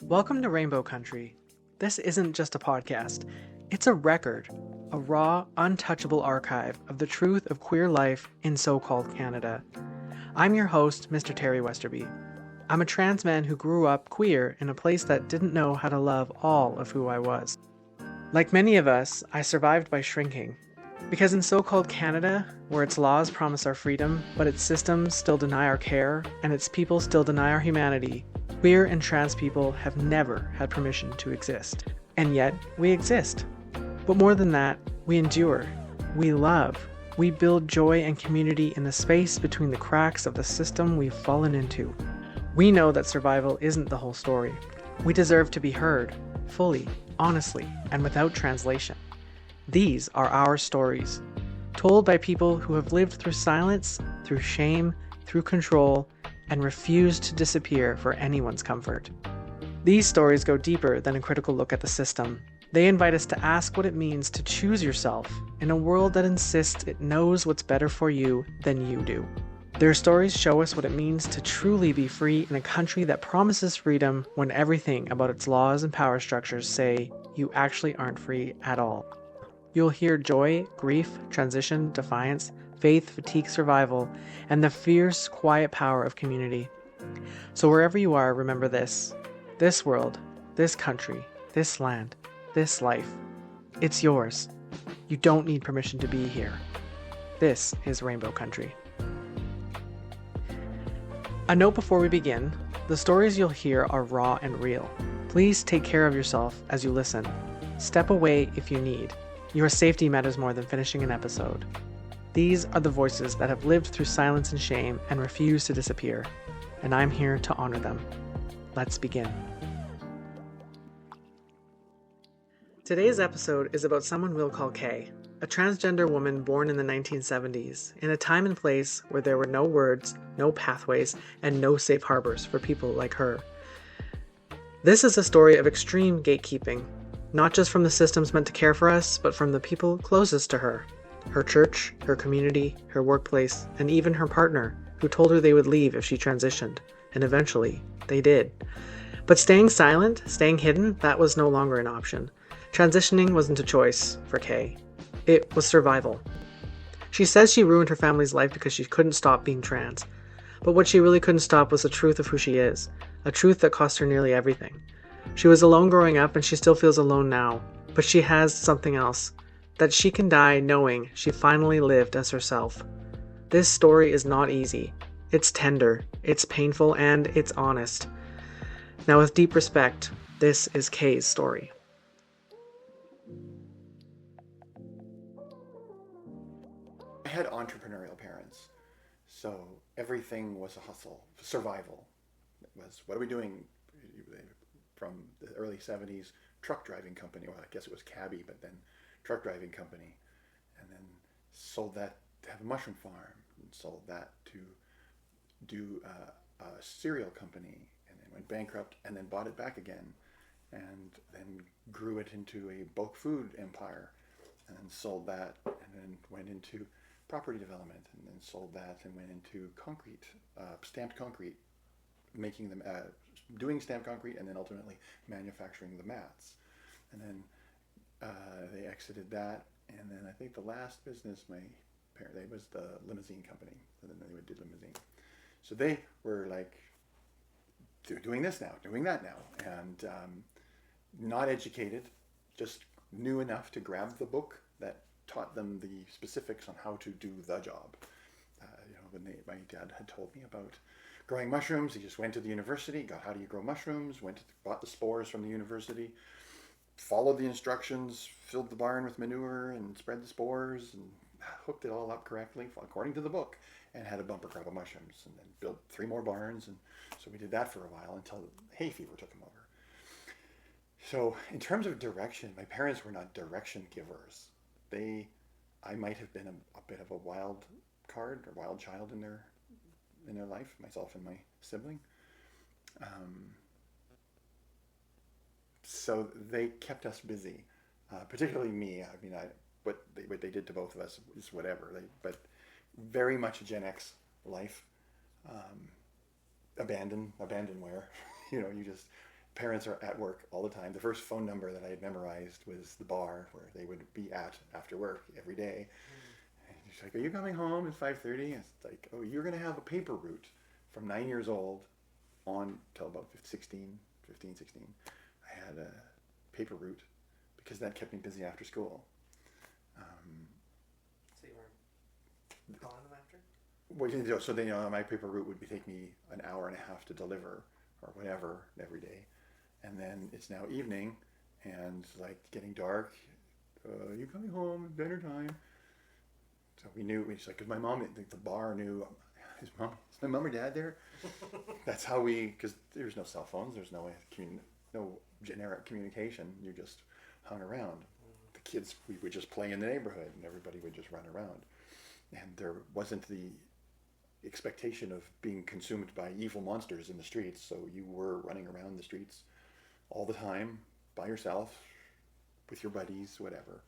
Welcome to Rainbow Country. This isn't just a podcast, it's a record, a raw, untouchable archive of the truth of queer life in so-called Canada. I'm your host, Mr. Terry Westerby. I'm a trans man who grew up queer in a place that didn't know how to love all of who I was. Like many of us, I survived by shrinking. Because in so-called Canada, where its laws promise our freedom, but its systems still deny our care, and its people still deny our humanity, queer and trans people have never had permission to exist. And yet, we exist. But more than that, we endure. We love. We build joy and community in the space between the cracks of the system we've fallen into. We know that survival isn't the whole story. We deserve to be heard, fully, honestly, and without translation. These are our stories, told by people who have lived through silence, through shame, through control, and refused to disappear for anyone's comfort. These stories go deeper than a critical look at the system. They invite us to ask what it means to choose yourself in a world that insists it knows what's better for you than you do. Their stories show us what it means to truly be free in a country that promises freedom when everything about its laws and power structures say you actually aren't free at all. You'll hear joy, grief, transition, defiance, faith, fatigue, survival, and the fierce, quiet power of community. So wherever you are, remember this. This world, this country, this land, this life, it's yours. You don't need permission to be here. This is Rainbow Country. A note before we begin, the stories you'll hear are raw and real. Please take care of yourself as you listen. Step away if you need. Your safety matters more than finishing an episode. These are the voices that have lived through silence and shame and refuse to disappear, and I'm here to honor them. Let's begin. Today's episode is about someone we'll call Kay, a transgender woman born in the 1970s, in a time and place where there were no words, no pathways, and no safe harbors for people like her. This is a story of extreme gatekeeping, not just from the systems meant to care for us, but from the people closest to her. Her church, her community, her workplace, and even her partner, who told her they would leave if she transitioned. And eventually, they did. But staying silent, staying hidden, that was no longer an option. Transitioning wasn't a choice for Kay. It was survival. She says she ruined her family's life because she couldn't stop being trans. But what she really couldn't stop was the truth of who she is. A truth that cost her nearly everything. She was alone growing up and she still feels alone now. But she has something else. That she can die knowing she finally lived as herself. This story is not easy. It's tender, it's painful, and it's honest. Now with deep respect, this is Kay's story. I had entrepreneurial parents, so everything was a hustle, survival. It was, what are we doing? From the early 70s, truck driving company, well, I guess it was cabbie, but then truck driving company, and then sold that to have a mushroom farm, and sold that to do a cereal company, and then went bankrupt, and then bought it back again, and then grew it into a bulk food empire, and then sold that, and then went into property development, and then sold that, and went into concrete, stamped concrete, making them, doing stamped concrete, and then ultimately manufacturing the mats. And then they exited that, and then I think the last business they was the limousine company, and then they did limousine. So they were like doing this now, doing that now, and not educated, just knew enough to grab the book that taught them the specifics on how to do the job. When my dad had told me about growing mushrooms, he just went to the university, got how do you grow mushrooms, bought the spores from the university, followed the instructions, filled the barn with manure and spread the spores and hooked it all up correctly according to the book, and had a bumper crop of mushrooms, and then built 3 more barns. And so we did that for a while until hay fever took him over. So in terms of direction, my parents were not direction givers. I might have been a bit of a wild card or wild child in their life, myself and my sibling. So they kept us busy, particularly me. I mean, what they did to both of us is whatever. But very much a Gen X life. Abandon where, you just Parents are at work all the time. The first phone number that I had memorized was the bar where they would be at after work every day. And she's like, "Are you coming home at 5:30?" It's like, "Oh, you're going to have a paper route from 9 years old on till about 16, 15, 16. I had a paper route because that kept me busy after school. So you weren't calling them after? Well, so then, my paper route would take me an hour and a half to deliver or whatever every day. And then it's now evening and like getting dark. You coming home? Dinner time. So we knew, because my mom, the bar knew, is my mom or dad there? That's how because there's no cell phones, there's no generic communication. You just hung around. The kids, we would just play in the neighborhood and everybody would just run around. And there wasn't the expectation of being consumed by evil monsters in the streets. So you were running around the streets all the time by yourself, with your buddies, whatever.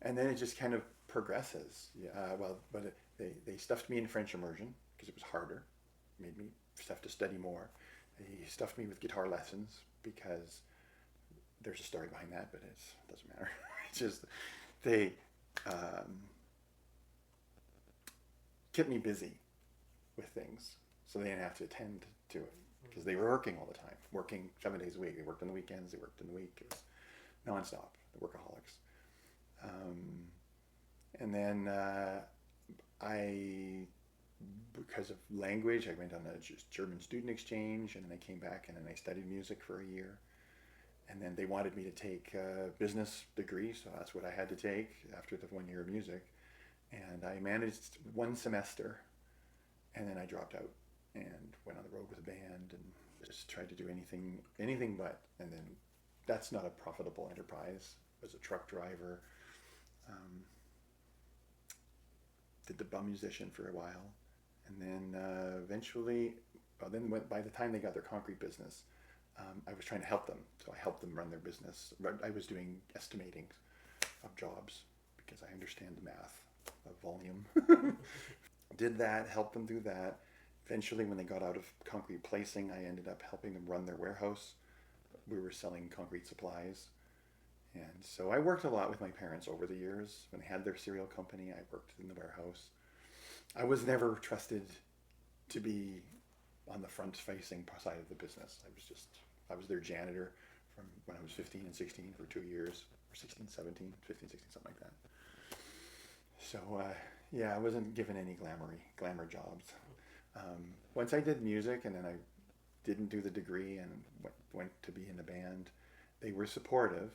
And then it just kind of progresses. But they stuffed me in French immersion because it was harder, made me have to study more. They stuffed me with guitar lessons because there's a story behind that, but it doesn't matter. It's just they kept me busy with things, so they didn't have to attend to it because they were working all the time, working 7 days a week. They worked on the weekends, they worked in the week. It was nonstop. The workaholics. And then because of language, I went on a German student exchange, and then I came back and then I studied music for a year. And then they wanted me to take a business degree, so that's what I had to take after the 1 year of music. And I managed one semester, and then I dropped out and went on the road with a band and just tried to do anything but. And then that's not a profitable enterprise. I was a truck driver. Did the bum musician for a while, and then eventually, by the time they got their concrete business, I was trying to help them. So I helped them run their business. I was doing estimating of jobs because I understand the math of volume. Did that, helped them do that. Eventually, when they got out of concrete placing, I ended up helping them run their warehouse. We were selling concrete supplies. And so I worked a lot with my parents over the years. When they had their cereal company, I worked in the warehouse. I was never trusted to be on the front-facing side of the business. I was their janitor from when I was 15 and 16 for 2 years, or 16, 17, 15, 16, something like that. So, I wasn't given any glamour jobs. Once I did music, and then I didn't do the degree and went to be in a band, they were supportive.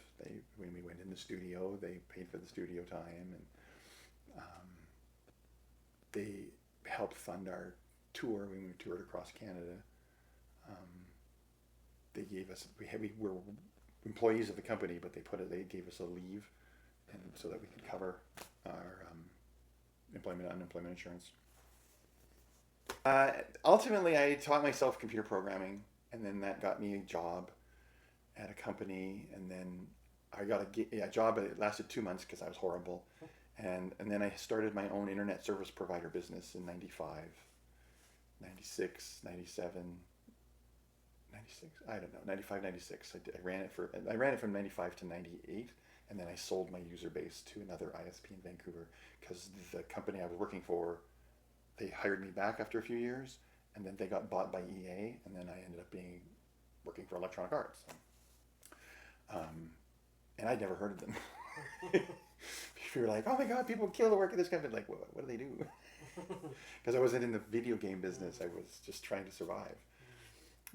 When we went in the studio, they paid for the studio time, and they helped fund our tour when we toured across Canada. They gave us we were employees of the company, but they gave us a leave, and so that we could cover our unemployment insurance. Ultimately, I taught myself computer programming, and then that got me a job at a company, and then I got a job, but it lasted 2 months because I was horrible. And then I started my own internet service provider business in 95, 96, 97, 96, I don't know, 95, 96. I ran it from 95 to 98, and then I sold my user base to another ISP in Vancouver because the company I was working for, they hired me back after a few years, and then they got bought by EA, and then I ended up working for Electronic Arts. And I'd never heard of them. People were like, "Oh my God, people kill to work at this company." Like, what do they do? Because I wasn't in the video game business. I was just trying to survive.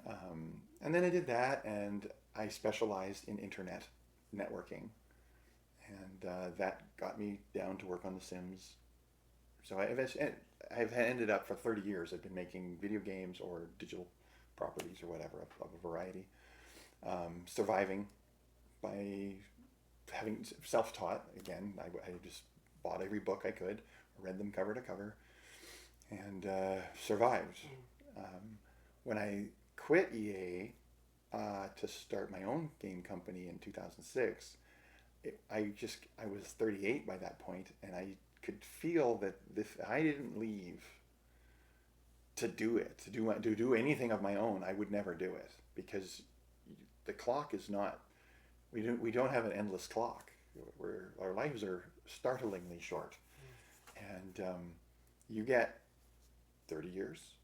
And then I did that, and I specialized in internet networking. And that got me down to work on The Sims. So I've ended up for 30 years, I've been making video games or digital properties or whatever of a variety. Surviving by having self-taught again. I just bought every book I could, read them cover to cover, and survived. When I quit EA to start my own game company in 2006, I was 38 by that point, and I could feel that if I didn't leave to do it, to do anything of my own. I would never do it because the clock is not. We don't have an endless clock. Our lives are startlingly short, and you get 30 years,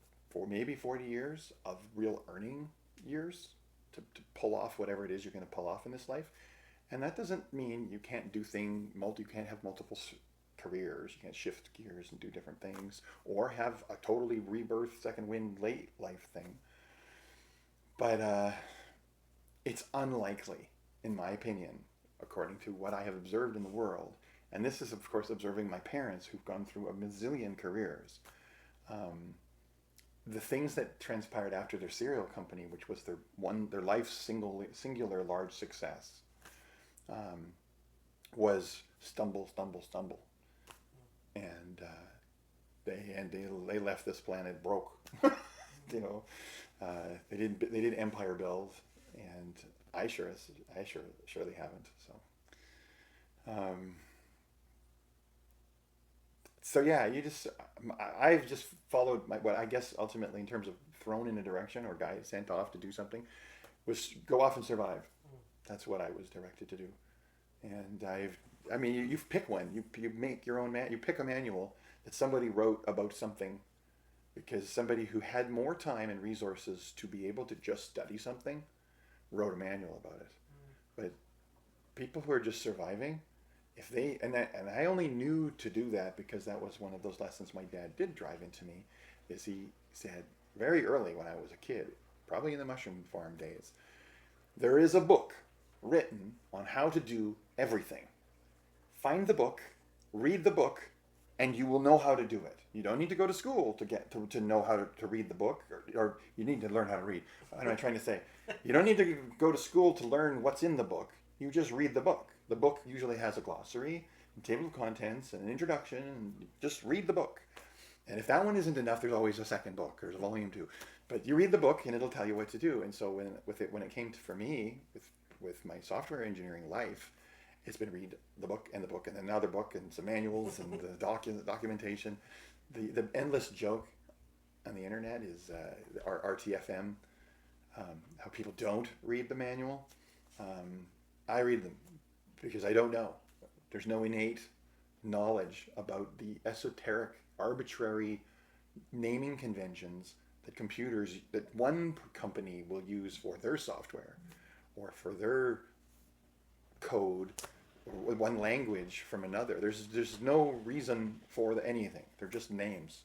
maybe 40 years of real earning years to pull off whatever it is you're going to pull off in this life. And that doesn't mean you can't do you can't have multiple careers, you can't shift gears and do different things, or have a totally rebirth, second wind, late life thing. But it's unlikely, in my opinion, according to what I have observed in the world. And this is, of course, observing my parents who've gone through a bazillion careers. The things that transpired after their cereal company, which was their life's singular large success, was stumble, and they left this planet broke. They did empire build, and I surely haven't. So yeah, I've just followed what I guess ultimately, in terms of thrown in a direction or sent off to do something, was go off and survive. That's what I was directed to do. And you pick one. You make your own you pick a manual that somebody wrote about something, because somebody who had more time and resources to be able to just study something wrote a manual about it. But people who are just surviving, and I only knew to do that because that was one of those lessons my dad did drive into me, is he said very early when I was a kid, probably in the mushroom farm days, there is a book written on how to do everything. Find the book, read the book, and you will know how to do it. You don't need to go to school to know how to read the book, or you need to learn how to read. What am I trying to say? You don't need to go to school to learn what's in the book. You just read the book. The book usually has a glossary, a table of contents, and an introduction, and just read the book. And if that one isn't enough, there's always a second book. There's a volume 2. But you read the book, and it'll tell you what to do. And so when it came for me with my software engineering life, it's been read the book and another book and some manuals and the documentation. The endless joke on the internet is our RTFM, how people don't read the manual. I read them because I don't know. There's no innate knowledge about the esoteric, arbitrary naming conventions that one company will use for their software or for their code, or one language from another. There's no reason for anything. They're just names.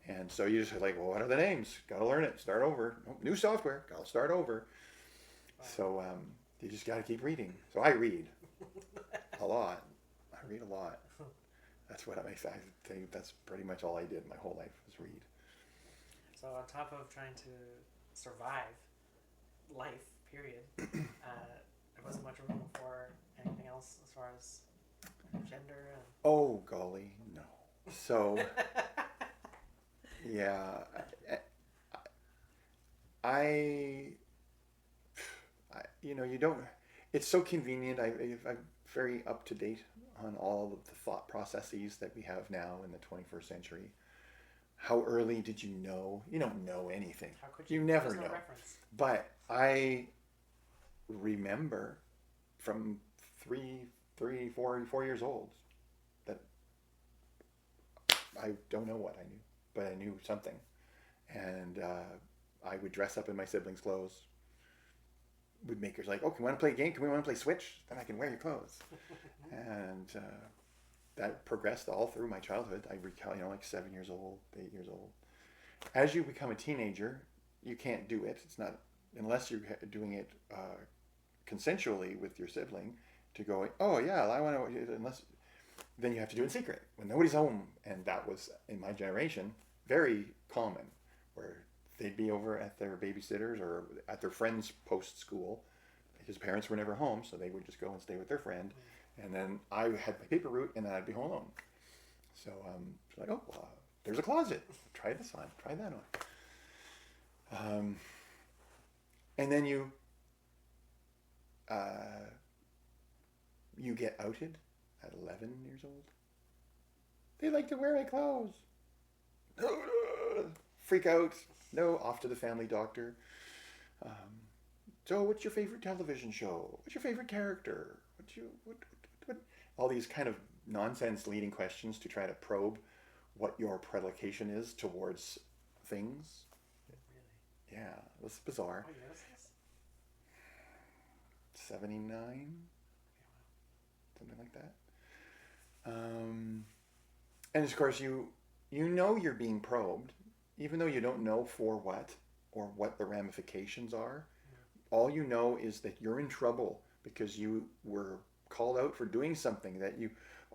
And so you just like, well, what are the names? Got to learn it. Start over. New software. Got to start over. So you just got to keep reading. So I read a lot. That's what I think. That's pretty much all I did my whole life, was read. So on top of trying to survive life, period, there wasn't much room for anything else as far as gender and... Oh, golly, no. So, yeah, you don't, it's so convenient. I'm very up to date on all of the thought processes that we have now in the 21st century. How early did you know? You don't know anything. How could you? You never There's no know. reference. But I remember from 4 years old that I don't know what I knew, but I knew something. And I would dress up in my siblings' clothes. Would make her like, oh, can we want to play a game? Can we want to play Switch? Then I can wear your clothes. And that progressed all through my childhood. I recall, like 7 years old, 8 years old. As you become a teenager, you can't do it. It's not, unless you're doing it consensually with your sibling, to go, oh yeah, I want to, unless, then you have to do it in secret when nobody's home. And that was, in my generation, very common, where they'd be over at their babysitters or at their friend's post-school, because parents were never home, so they would just go and stay with their friend. And then I had my paper route, and then I'd be home alone. So it's like, oh, well, there's a closet. Try this on. Try that on. And then you get outed at 11 years old. They like to wear my clothes. freak out. No, off to the family doctor. Um, so, what's your favorite television show? What's your favorite character? What? All these kind of nonsense leading questions to try to probe what your predilection is towards things. Really? Yeah, it was bizarre. What year was this? 79, something like that. And of course, you know you're being probed, even though you don't know for what or what the ramifications are. All you know is that you're in trouble because you were called out for doing something that you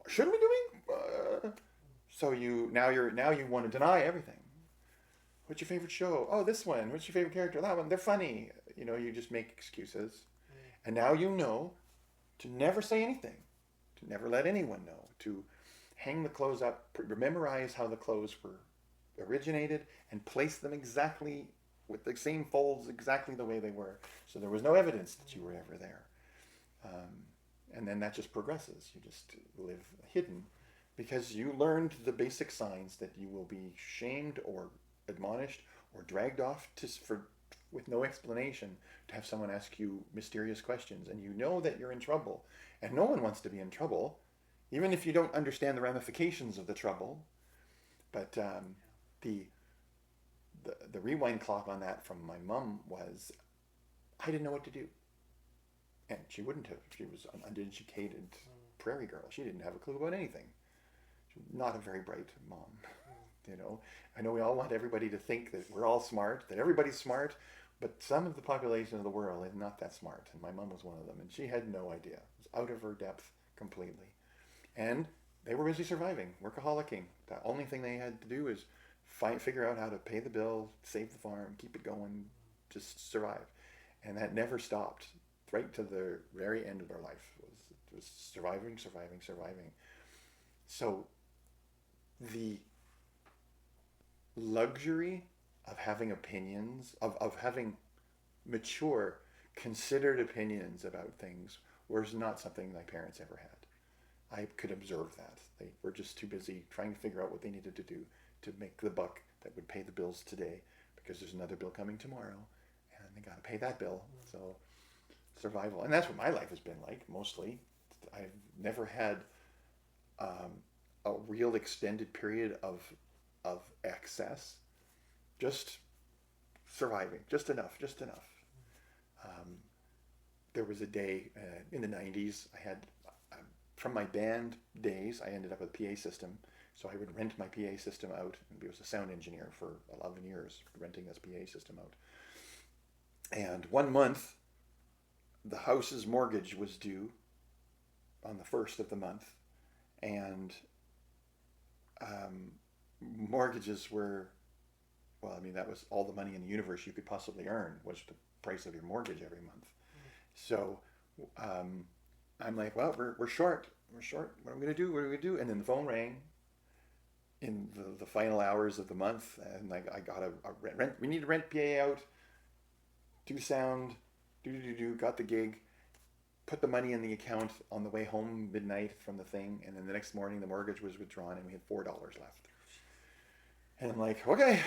shouldn't be doing. So you want to deny everything. What's your favorite show? Oh, this one. What's your favorite character? That one. They're funny. You just make excuses. And now you know to never say anything, to never let anyone know, to hang the clothes up, memorize how the clothes were originated, and place them exactly with the same folds exactly the way they were. So there was no evidence that you were ever there. And then that just progresses. You just live hidden because you learned the basic signs that you will be shamed or admonished or dragged off with no explanation to have someone ask you mysterious questions. And you know that you're in trouble. And no one wants to be in trouble, even if you don't understand the ramifications of the trouble. But the rewind clock on that from my mom was, I didn't know what to do. And she wouldn't have. She was an uneducated prairie girl. She didn't have a clue about anything. She was not a very bright mom. I know we all want everybody to think that we're all smart, that everybody's smart, but some of the population of the world is not that smart. And my mom was one of them. And she had no idea. It was out of her depth completely. And they were busy surviving, workaholicing. The only thing they had to do is figure out how to pay the bill, save the farm, keep it going, just survive. And that never stopped right to the very end of their life. It was surviving. So the luxury of having opinions, of having mature, considered opinions about things was not something my parents ever had. I could observe that. They were just too busy trying to figure out what they needed to do to make the buck that would pay the bills today, because there's another bill coming tomorrow and they got to pay that bill. So survival. And that's what my life has been like, mostly. I've never had a real extended period of excess. Just surviving. Just enough. There was a day in the 90s, I had, from my band days, I ended up with a PA system. So I would rent my PA system out. I was a sound engineer for 11 years, renting this PA system out. And one month, the house's mortgage was due on the 1st of the month. And mortgages were, that was all the money in the universe you could possibly earn, was the price of your mortgage every month. So I'm like, well, we're short. What are we going to do? And then the phone rang in the final hours of the month. And I got a rent. We need to rent PA out, do sound, got the gig, put the money in the account on the way home midnight from the thing. And then the next morning the mortgage was withdrawn and we had $4 left. And I'm like, okay,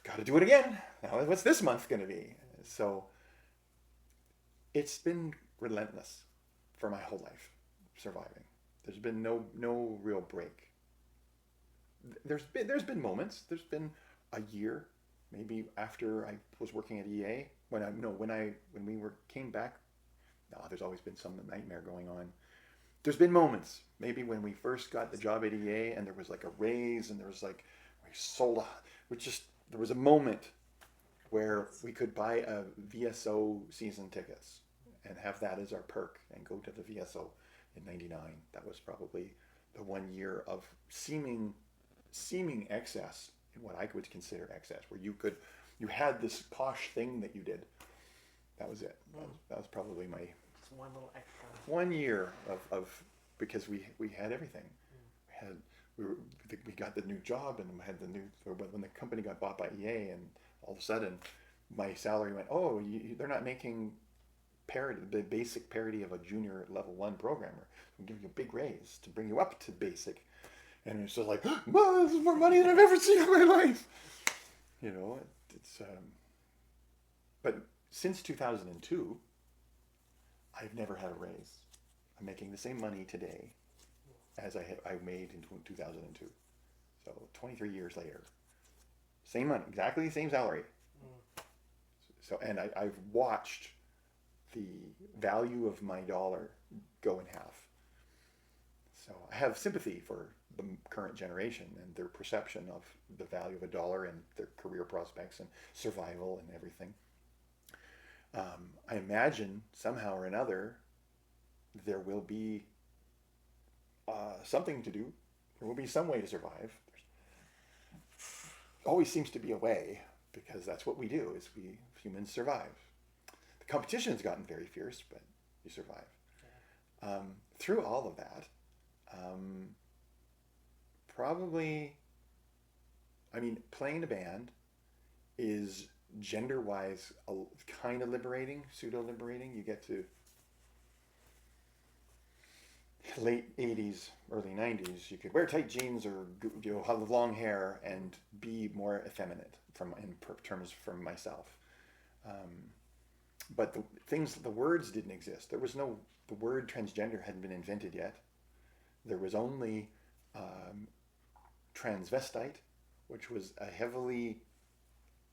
got to do it again. Now what's this month going to be? So it's been relentless for my whole life, surviving. There's been no real break. There's been moments. There's been a year, maybe after I was working at EA, when we came back. No, there's always been some nightmare going on. There's been moments, maybe when we first got the job at EA, and there was like a raise, and there was like we sold there was a moment where we could buy a VSO season tickets and have that as our perk and go to the VSO in '99. That was probably the 1 year of seeming excess, in what I would consider excess, where you had this posh thing that you did. That was it. That was probably my just one little extra 1 year of because we had everything. We got the new job, and we had when the company got bought by EA, and all of a sudden my salary went, they're not making the basic parity of a junior level 1 programmer. We'll give you a big raise to bring you up to basic. And it's just like, this is more money than I've ever seen in my life. You know, it's but since 2002, I've never had a raise. I'm making the same money today as I made in 2002. So 23 years later, same money, exactly the same salary. So, and I've watched the value of my dollar go in half. So I have sympathy for the current generation and their perception of the value of a dollar and their career prospects and survival and everything. I imagine somehow or another there will be something to do. There will be some way to survive. There always seems to be a way, because that's what we do, is we humans survive. The competition's gotten very fierce, but you survive. Through all of that, probably, I mean, playing a band is gender-wise kind of liberating, pseudo-liberating. You get to late 80s, early 90s, you could wear tight jeans or have long hair and be more effeminate in terms from myself. But the words didn't exist. The word transgender hadn't been invented yet. There was only transvestite, which was a heavily,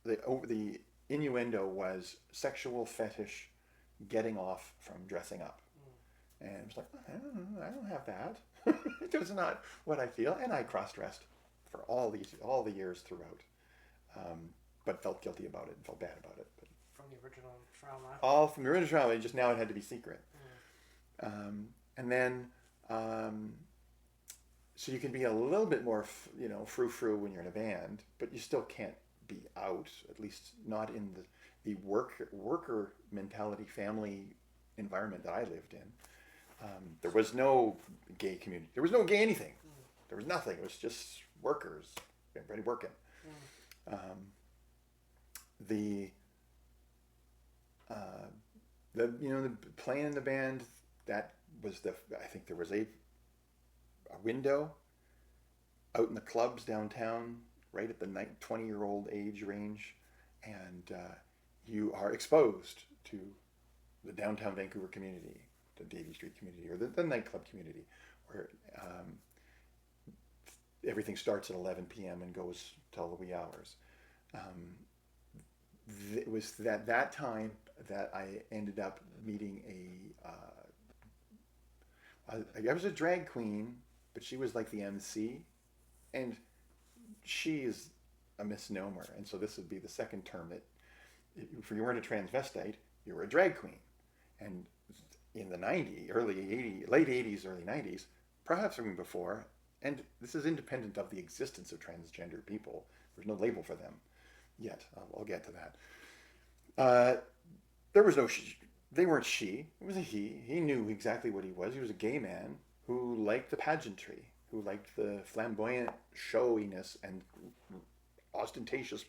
the innuendo was sexual fetish getting off from dressing up. And it was like, I don't have that. It was not what I feel. And I cross-dressed for all the years throughout. But felt guilty about it and felt bad about it. But from the original trauma. All from the original trauma, just now it had to be secret. And then, so you can be a little bit more, frou-frou when you're in a band, but you still can't be out, at least not in the worker mentality family environment that I lived in. There was no gay community. There was no gay anything. There was nothing. It was just workers, everybody working. The playing in the band, that was I think there was a window out in the clubs downtown, right at the 20-year-old age range, and you are exposed to the downtown Vancouver community, the Davie Street community, or the nightclub community, where everything starts at 11 p.m. and goes till the wee hours. It was that time that I ended up meeting I was a drag queen, but she was like the MC, and she is a misnomer, and so this would be the second term that if you weren't a transvestite, you were a drag queen. And in the late 80s, early 90s, perhaps even before, and this is independent of the existence of transgender people, there's no label for them yet. I'll get to that. There was no she. They weren't she. It was a he. He knew exactly what he was. He was a gay man who liked the pageantry, who liked the flamboyant showiness and ostentatious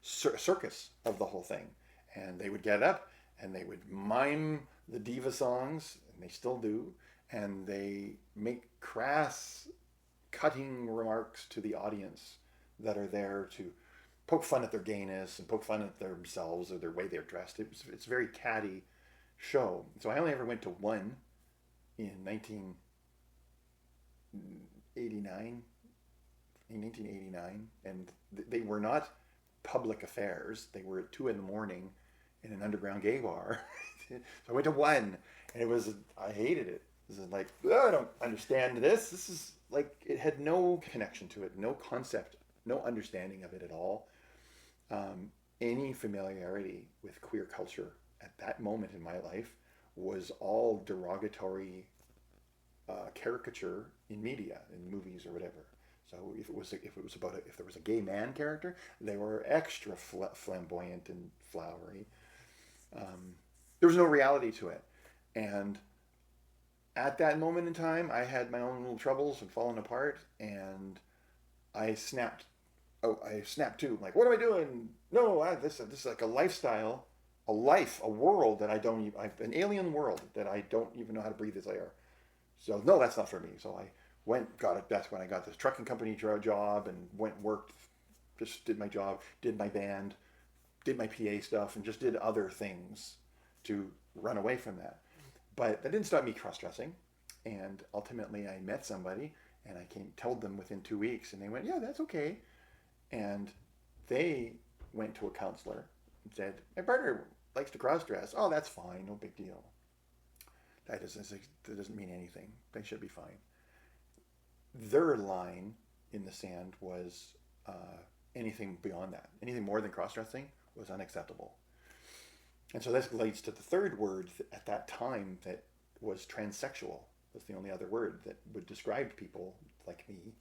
circus of the whole thing. And they would get up and they would mime the diva songs, and they still do, and they make crass, cutting remarks to the audience that are there to poke fun at their gayness and poke fun at themselves or their way they're dressed. It's a very catty show. So I only ever went to one in 1989, and they were not public affairs. They were at 2 a.m. in an underground gay bar. So I went to one, and I hated it. This is like, I don't understand this. This is like, it had no connection to it, no concept, no understanding of it at all. Any familiarity with queer culture at that moment in my life was all derogatory caricature in media, in movies or whatever. So if there was a gay man character, they were extra flamboyant and flowery. There was no reality to it, and at that moment in time, I had my own little troubles and fallen apart, and I snapped. I snapped too. I'm like, what am I doing? No, this is like a lifestyle, a world that I don't even, an alien world that I don't even know how to breathe this air. So no, that's not for me. So I that's when I got this trucking company job and worked just did my job, did my band, did my PA stuff, and just did other things to run away from that. But that didn't stop me cross-dressing. And ultimately I met somebody and I told them within 2 weeks, and they went, yeah, that's okay. And they went to a counselor and said, my partner likes to cross-dress. Oh, that's fine, no big deal. That doesn't mean anything. They should be fine. Their line in the sand was anything beyond that. Anything more than cross-dressing was unacceptable. And so this leads to the third word at that time that was transsexual. That's the only other word that would describe people like me,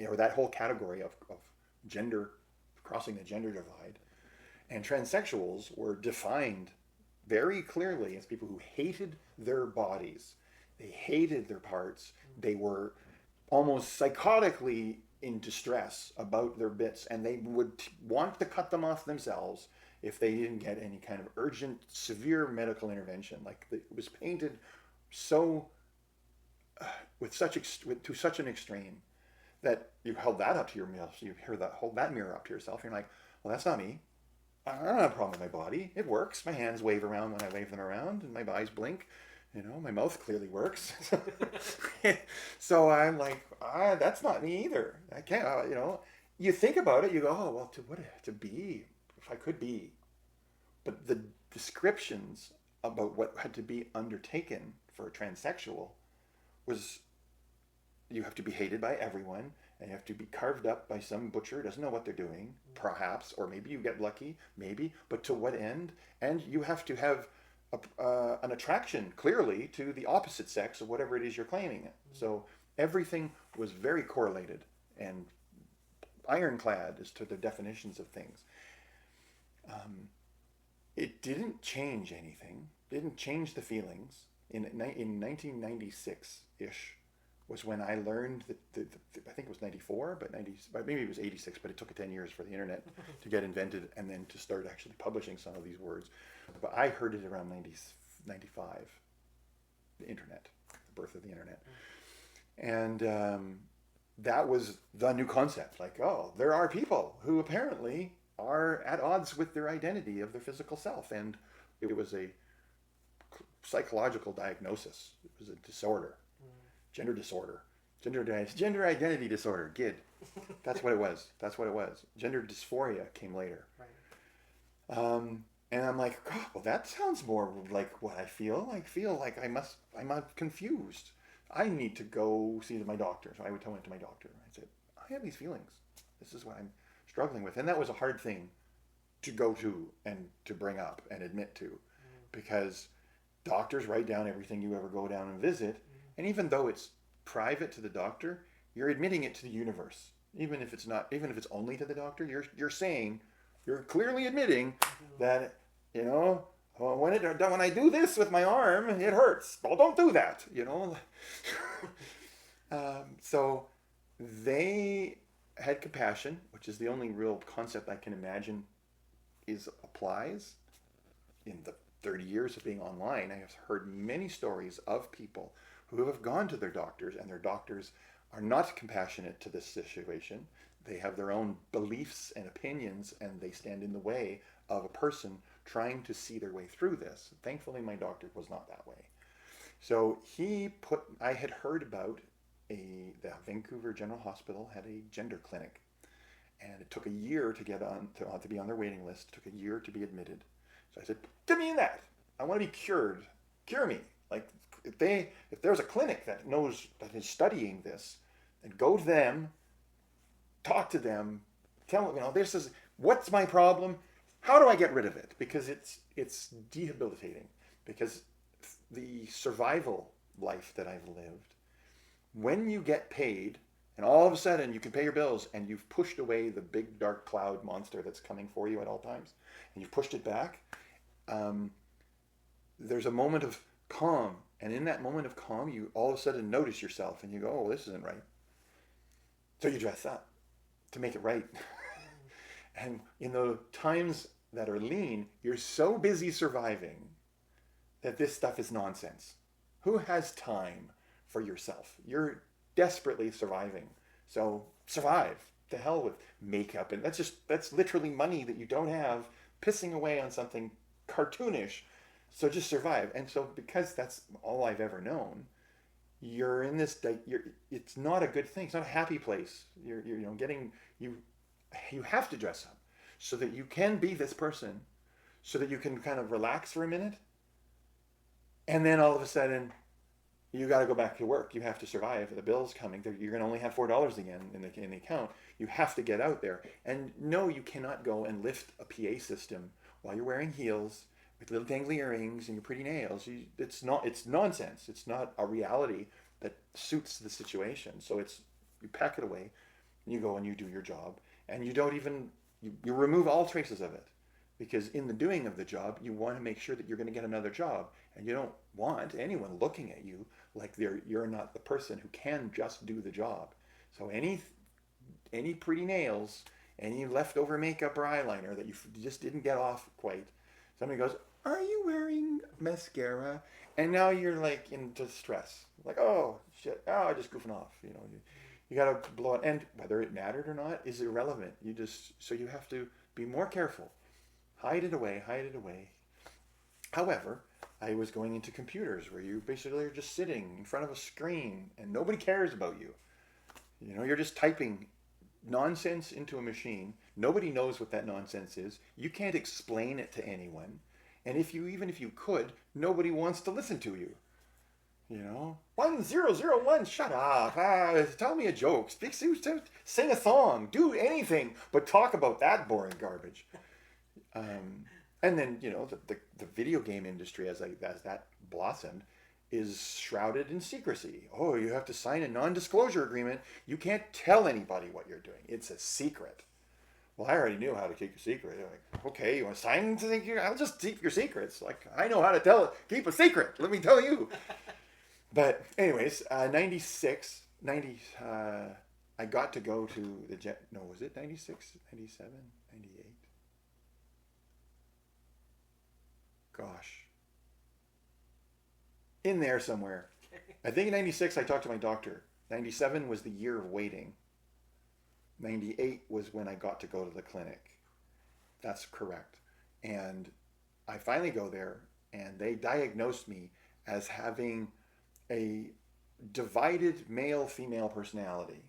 or that whole category of gender, crossing the gender divide. And transsexuals were defined very clearly as people who hated their bodies. They hated their parts. They were almost psychotically in distress about their bits, and they would want to cut them off themselves if they didn't get any kind of urgent, severe medical intervention. Like, it was painted so to such an extreme that you held that up to your mirror. So you hold that mirror up to yourself. And you're like, well, that's not me. I don't have a problem with my body. It works. My hands wave around when I wave them around, and my eyes blink. My mouth clearly works. So I'm like, that's not me either. I can't. You think about it. You go, oh well, to be, if I could be, but the descriptions about what had to be undertaken for a transsexual was, you have to be hated by everyone, and you have to be carved up by some butcher who doesn't know what they're doing, perhaps, or maybe you get lucky, maybe, but to what end? And you have to have an attraction, clearly, to the opposite sex of whatever it is you're claiming. So everything was very correlated and ironclad as to the definitions of things. It didn't change anything, didn't change the feelings. In 1996-ish was when I learned that, I think it was 94, but maybe it was 86, but it took 10 years for the internet to get invented and then to start actually publishing some of these words. But I heard it around 95, the internet, the birth of the internet. And that was the new concept. Like, oh, there are people who apparently are at odds with their identity of their physical self. And it was a psychological diagnosis. It was a disorder, gender disorder, gender identity disorder, GID. That's what it was. Gender dysphoria came later. Right. And I'm like, God, well, that sounds more like what I feel. I feel like I'm confused. I need to go see my doctor. So I went to my doctor. I said, I have these feelings. This is what I'm struggling with. And that was a hard thing to go to and to bring up and admit to, because doctors write down everything you ever go down and visit. And even though it's private to the doctor, you're admitting it to the universe. Even if it's only to the doctor, you're clearly admitting that, when I do this with my arm, it hurts. Well, don't do that, So they had compassion, which is the only real concept I can imagine applies. In the 30 years of being online, I have heard many stories of people who have gone to their doctors, and their doctors are not compassionate to this situation. They have their own beliefs and opinions, and they stand in the way of a person trying to see their way through this. Thankfully, my doctor was not that way. So I had heard about the Vancouver General Hospital had a gender clinic, and it took a year to get to be on their waiting list. It took a year to be admitted. So I said, give me that. I want to be cured. Cure me. Like, if there's a clinic that is studying this, then go to them, talk to them, tell them, this is, what's my problem? How do I get rid of it? Because it's debilitating. Because the survival life that I've lived, when you get paid, and all of a sudden you can pay your bills, and you've pushed away the big dark cloud monster that's coming for you at all times, and you've pushed it back, there's a moment of calm. And in that moment of calm, you all of a sudden notice yourself, and you go, oh, this isn't right. So you dress up to make it right. And in the times that are lean, you're so busy surviving that this stuff is nonsense. Who has time for yourself? You're desperately surviving. So survive. to hell with makeup, and that's literally money that you don't have pissing away on something cartoonish. So just survive. And so because that's all I've ever known, you're in this. It's not a good thing. It's not a happy place. You're getting you. You have to dress up so that you can be this person, so that you can kind of relax for a minute, and then all of a sudden you got to go back to work. You have to survive. The bill's coming. You're going to only have $4 again in the account. You have to get out there. And no, you cannot go and lift a PA system while you're wearing heels with little dangly earrings and your pretty nails. It's nonsense. It's not a reality that suits the situation. So you pack it away, and you go and you do your job, and you don't even you remove all traces of it. Because in the doing of the job, you want to make sure that you're going to get another job, and you don't want anyone looking at you like you're not the person who can just do the job. So any pretty nails, any leftover makeup or eyeliner that you just didn't get off quite, somebody goes, "Are you wearing mascara?" And now you're like in distress, like, "Oh shit, oh, I'm just goofing off." You got to blow it, and whether it mattered or not is irrelevant. So you have to be more careful. Hide it away, hide it away. However, I was going into computers where you basically are just sitting in front of a screen and nobody cares about you. You're just typing nonsense into a machine. Nobody knows what that nonsense is. You can't explain it to anyone. And even if you could, nobody wants to listen to you. 1001, shut up. Tell me a joke. Sing a song. Do anything but talk about that boring garbage. And then the video game industry as that blossomed is shrouded in secrecy. Oh, you have to sign a non-disclosure agreement. You can't tell anybody what you're doing. It's a secret. Well, I already knew how to keep a secret. Like, okay, you want to sign something? I'll just keep your secrets. Like, I know how to keep a secret. Let me tell you. But anyways, 96, 90, I got to go to was it 96, 97, 98? Gosh. In there somewhere. I think in 96 I talked to my doctor. 97 was the year of waiting. 98 was when I got to go to the clinic. That's correct. And I finally go there, and they diagnosed me as having a divided male-female personality.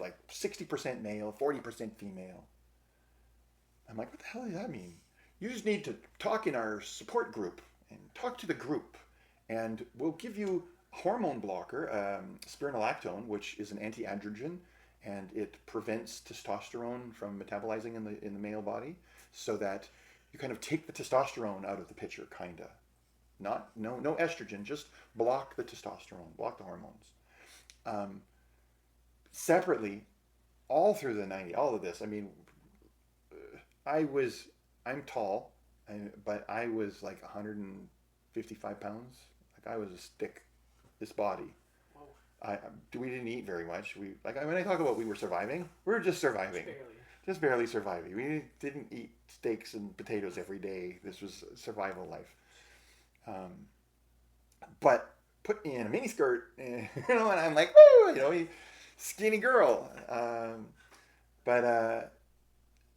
Like 60% male, 40% female. I'm like, what the hell does that mean? You just need to talk in our support group and talk to the group, and we'll give you a hormone blocker, spironolactone, which is an anti-androgen, and it prevents testosterone from metabolizing in the male body, so that you kind of take the testosterone out of the picture, kinda. No estrogen, just block the testosterone, block the hormones. Separately, all through the 90s, all of this. I mean, I'm tall, but I was like 155 pounds. Like I was a stick, this body. Whoa. We didn't eat very much. When I talk about we were surviving, we were just surviving. Just barely surviving. We didn't eat steaks and potatoes every day. This was survival life. But put me in a mini skirt, and I'm like, woo, skinny girl.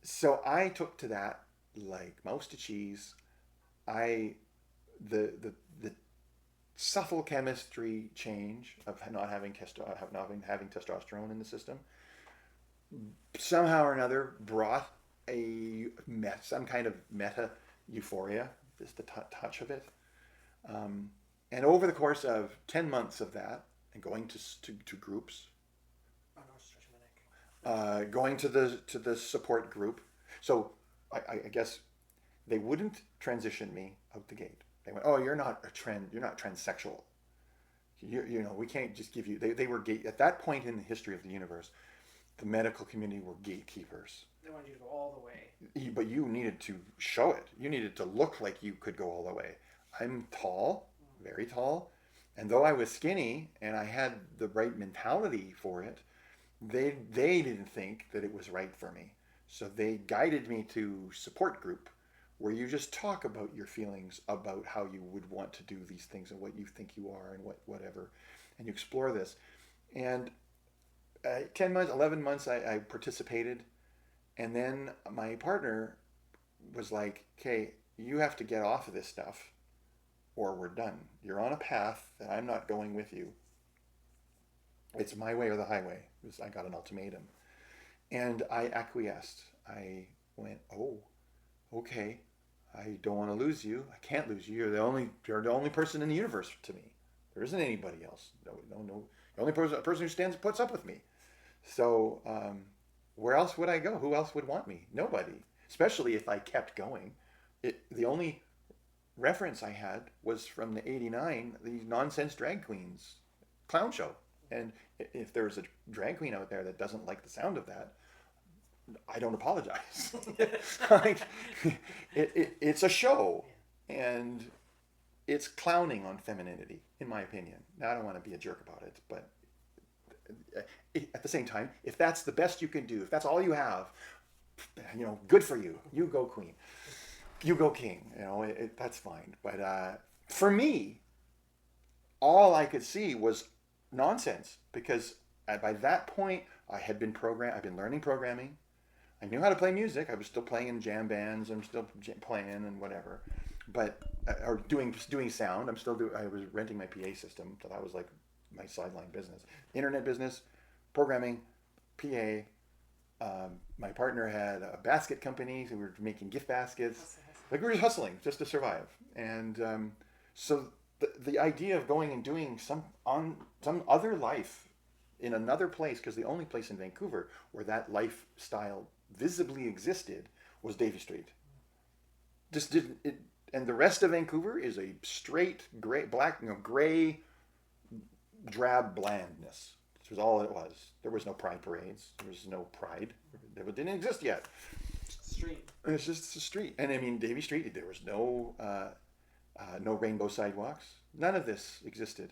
So I took to that like mouse to cheese. The subtle chemistry change of not having testosterone in the system somehow or another brought some kind of meta euphoria, just the touch of it. And over the course of 10 months of that, and going to groups, going to the support group. So I guess they wouldn't transition me out the gate. They went, "Oh, you're not transsexual. We can't just give you." They were at that point in the history of the universe, the medical community were gatekeepers. They wanted you to go all the way. But you needed to show it. You needed to look like you could go all the way. I'm tall, very tall, and though I was skinny and I had the right mentality for it, they didn't think that it was right for me. So they guided me to support group, where you just talk about your feelings about how you would want to do these things and what you think you are and whatever, and you explore this. And 10 months, 11 months, I participated. And then my partner was like, okay, you have to get off of this stuff or we're done. You're on a path that I'm not going with you. It's my way or the highway. I got an ultimatum. And I acquiesced. I went, oh, okay. I don't want to lose you. I can't lose you. You're the only person in the universe to me. There isn't anybody else. No. The only person who puts up with me. So where else would I go? Who else would want me? Nobody. Especially if I kept going. The only reference I had was from the '89, the Nonsense Drag Queens clown show. And if there's a drag queen out there that doesn't like the sound of that, I don't apologize. Like, it's a show, and it's clowning on femininity, in my opinion. Now, I don't want to be a jerk about it, but at the same time, if that's the best you can do, if that's all you have, good for you. You go queen. You go king. That's fine. But for me, all I could see was nonsense, because by that point I've been learning programming. I knew how to play music. I was still playing in jam bands. I'm still playing and whatever, but or doing sound. I was renting my PA system, so that was like my sideline business, internet business, programming, PA. My partner had a basket company, so we were making gift baskets. Like, we were just hustling just to survive. And so the idea of going and doing some other life in another place, because the only place in Vancouver where that lifestyle visibly existed was Davie Street. Just didn't it, and the rest of Vancouver is a straight gray, drab blandness. This was all it was. There was no pride parades. There was no pride. It didn't exist yet. Street. It's just a street, and I mean Davie Street. There was no rainbow sidewalks. None of this existed.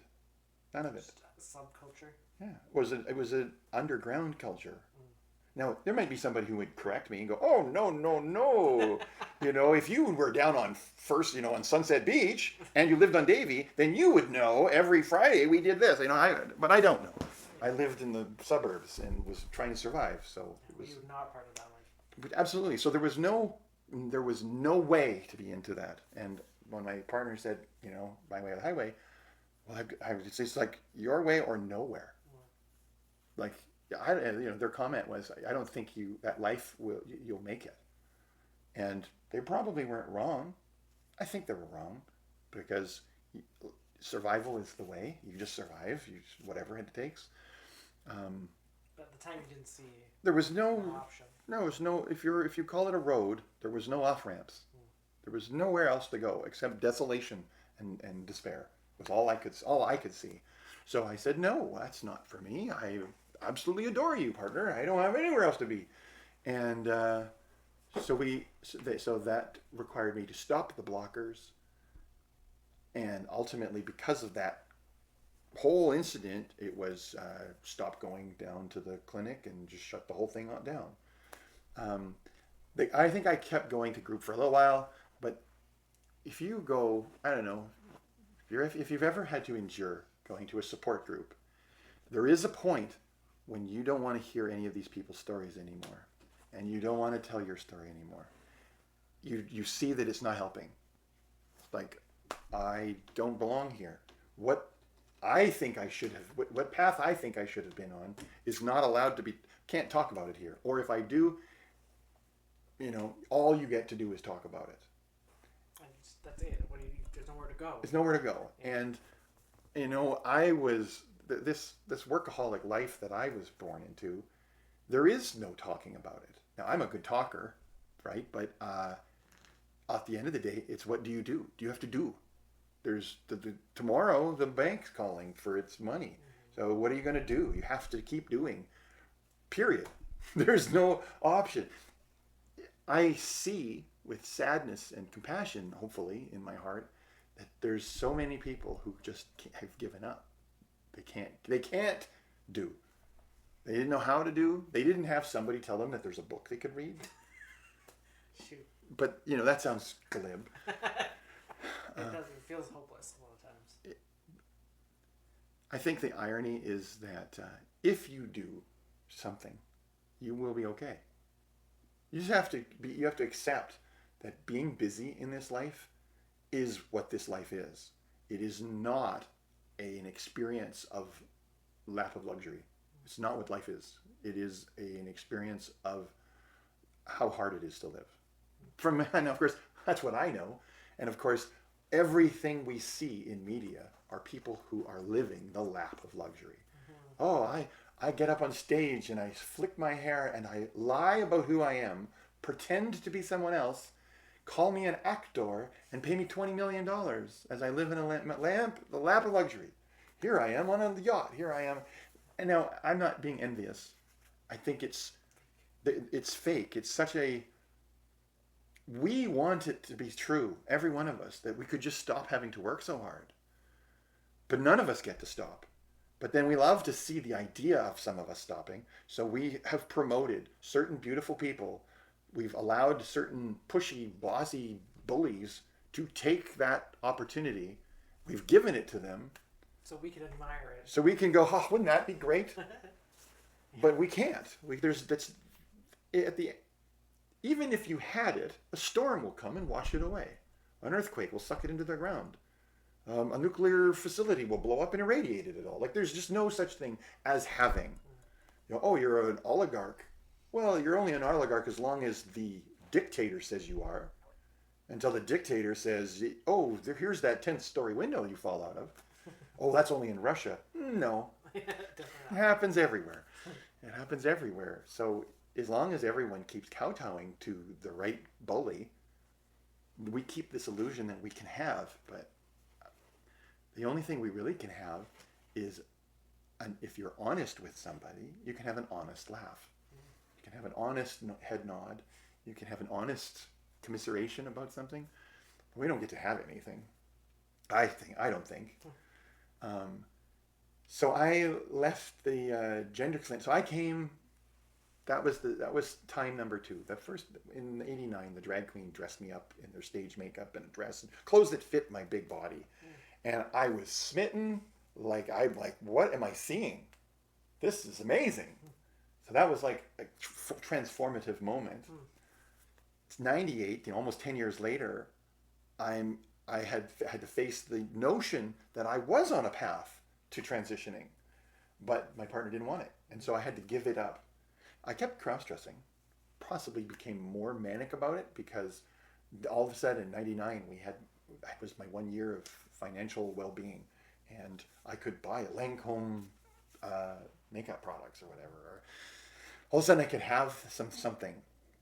None of it. Subculture. Yeah, it was an underground culture. Now, there might be somebody who would correct me and go, "Oh, no." If you were down on First, on Sunset Beach, and you lived on Davie, then you would know every Friday we did this. But I don't know. I lived in the suburbs and was trying to survive, so it was. You were not part of that life. Absolutely. So there was no way to be into that. And when my partner said, my way or the highway, well, it's like your way or nowhere. Like, their comment was, I don't think that life you'll make it. And they probably weren't wrong. I think they were wrong, because survival is the way. You just survive, whatever it takes. But at the time, you didn't see. There was no option. No, there's no. If you call it a road, there was no off ramps. There was nowhere else to go except desolation and despair. Was all I could see. So I said, no, that's not for me. I absolutely adore you, partner. I don't have anywhere else to be. And so that required me to stop the blockers. And ultimately, because of that whole incident, it was stop going down to the clinic and just shut the whole thing down. I think I kept going to group for a little while, but if you go, I don't know, if you've ever had to endure going to a support group, there is a point when you don't want to hear any of these people's stories anymore, and you don't want to tell your story anymore. You see that it's not helping. It's like, I don't belong here. What path I think I should have been on is not allowed to be, can't talk about it here. Or if I do, all you get to do is talk about it. That's it. There's nowhere to go. There's nowhere to go. Yeah. And, I was, this workaholic life that I was born into, there is no talking about it. Now, I'm a good talker, right? But at the end of the day, it's what do? Do you have to do? There's tomorrow the bank's calling for its money. So what are you going to do? You have to keep doing. Period. There's no option. I see with sadness and compassion, hopefully, in my heart, that there's so many people who just have given up. They can't do. They didn't know how to do. They didn't have somebody tell them that there's a book they could read. Shoot. But, that sounds glib. It does. It feels hopeless a lot of times. I think the irony is that if you do something, you will be okay. You have to accept that being busy in this life is what this life is. It is not an experience of lap of luxury. It's not what life is. It is an experience of how hard it is to live. And of course, that's what I know. And of course, everything we see in media are people who are living the lap of luxury. Mm-hmm. Oh, I get up on stage and I flick my hair and I lie about who I am, pretend to be someone else, call me an actor, and pay me $20 million as I live in the lap of luxury. Here I am on a yacht. Here I am. And now, I'm not being envious. I think it's fake. It's such a... We want it to be true, every one of us, that we could just stop having to work so hard. But none of us get to stop. But then we love to see the idea of some of us stopping. So we have promoted certain beautiful people. We've allowed certain pushy, bossy bullies to take that opportunity. We've given it to them. So we can admire it. So we can go, oh, wouldn't that be great? But we can't. Even if you had it, a storm will come and wash it away. An earthquake will suck it into the ground. A nuclear facility will blow up and irradiate it at all. Like, there's just no such thing as having. You're an oligarch. Well, you're only an oligarch as long as the dictator says you are. Until the dictator says, oh, here's that 10th story window you fall out of. Oh, that's only in Russia. No. It happens everywhere. It happens everywhere. So as long as everyone keeps kowtowing to the right bully, we keep this illusion that we can have. But the only thing we really can have is, if you're honest with somebody, you can have an honest laugh. You can have an honest head nod. You can have an honest commiseration about something. We don't get to have anything. I don't think. So I left the gender clinic. So I came. That was time number 2. The first, in '89, the drag queen dressed me up in their stage makeup and a dress and clothes that fit my big body, and I was smitten. I'm like, what am I seeing? This is amazing. So that was like a transformative moment. It's '98, almost 10 years later. I had to face the notion that I was on a path to transitioning, but my partner didn't want it, and so I had to give it up. I kept cross-dressing, possibly became more manic about it because all of a sudden in '99 it was my 1 year of financial well-being, and I could buy Lancome makeup products or whatever. Or all of a sudden I could have something,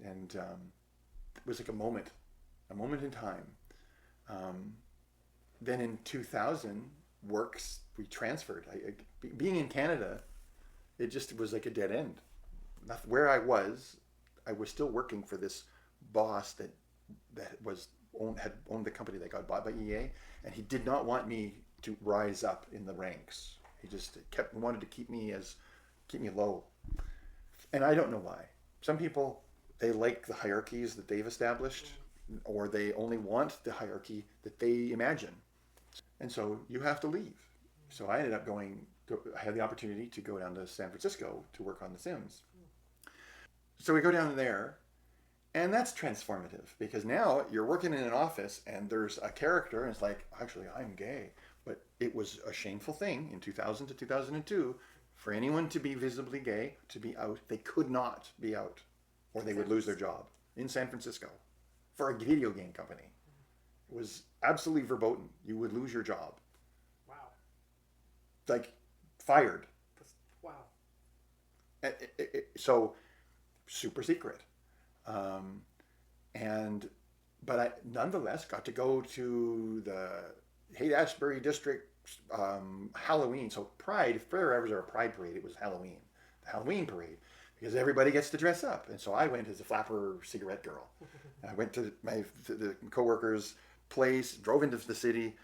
and it was like a moment in time. Then in 2000, we transferred. Being in Canada, it just was like a dead end. Where I was still working for this boss that had owned the company that got bought by EA, and he did not want me to rise up in the ranks. He just wanted to keep me low, and I don't know why. Some people, they like the hierarchies that they've established, or they only want the hierarchy that they imagine, and so you have to leave. So I ended up I had the opportunity to go down to San Francisco to work on The Sims. So we go down there, and that's transformative because now you're working in an office and there's a character and it's like, actually, I'm gay. But it was a shameful thing in 2000 to 2002 for anyone to be visibly gay, to be out. They could not be out or they would lose their job in San Francisco for a video game company. It was absolutely verboten. You would lose your job. Wow. Like, fired. Wow. So, super secret. But I nonetheless got to go to the Haight-Ashbury District Halloween. So Pride, if there ever was a Pride parade, it was Halloween. The Halloween parade. Because everybody gets to dress up. And so I went as a flapper cigarette girl. I went to the coworker's place, drove into the city.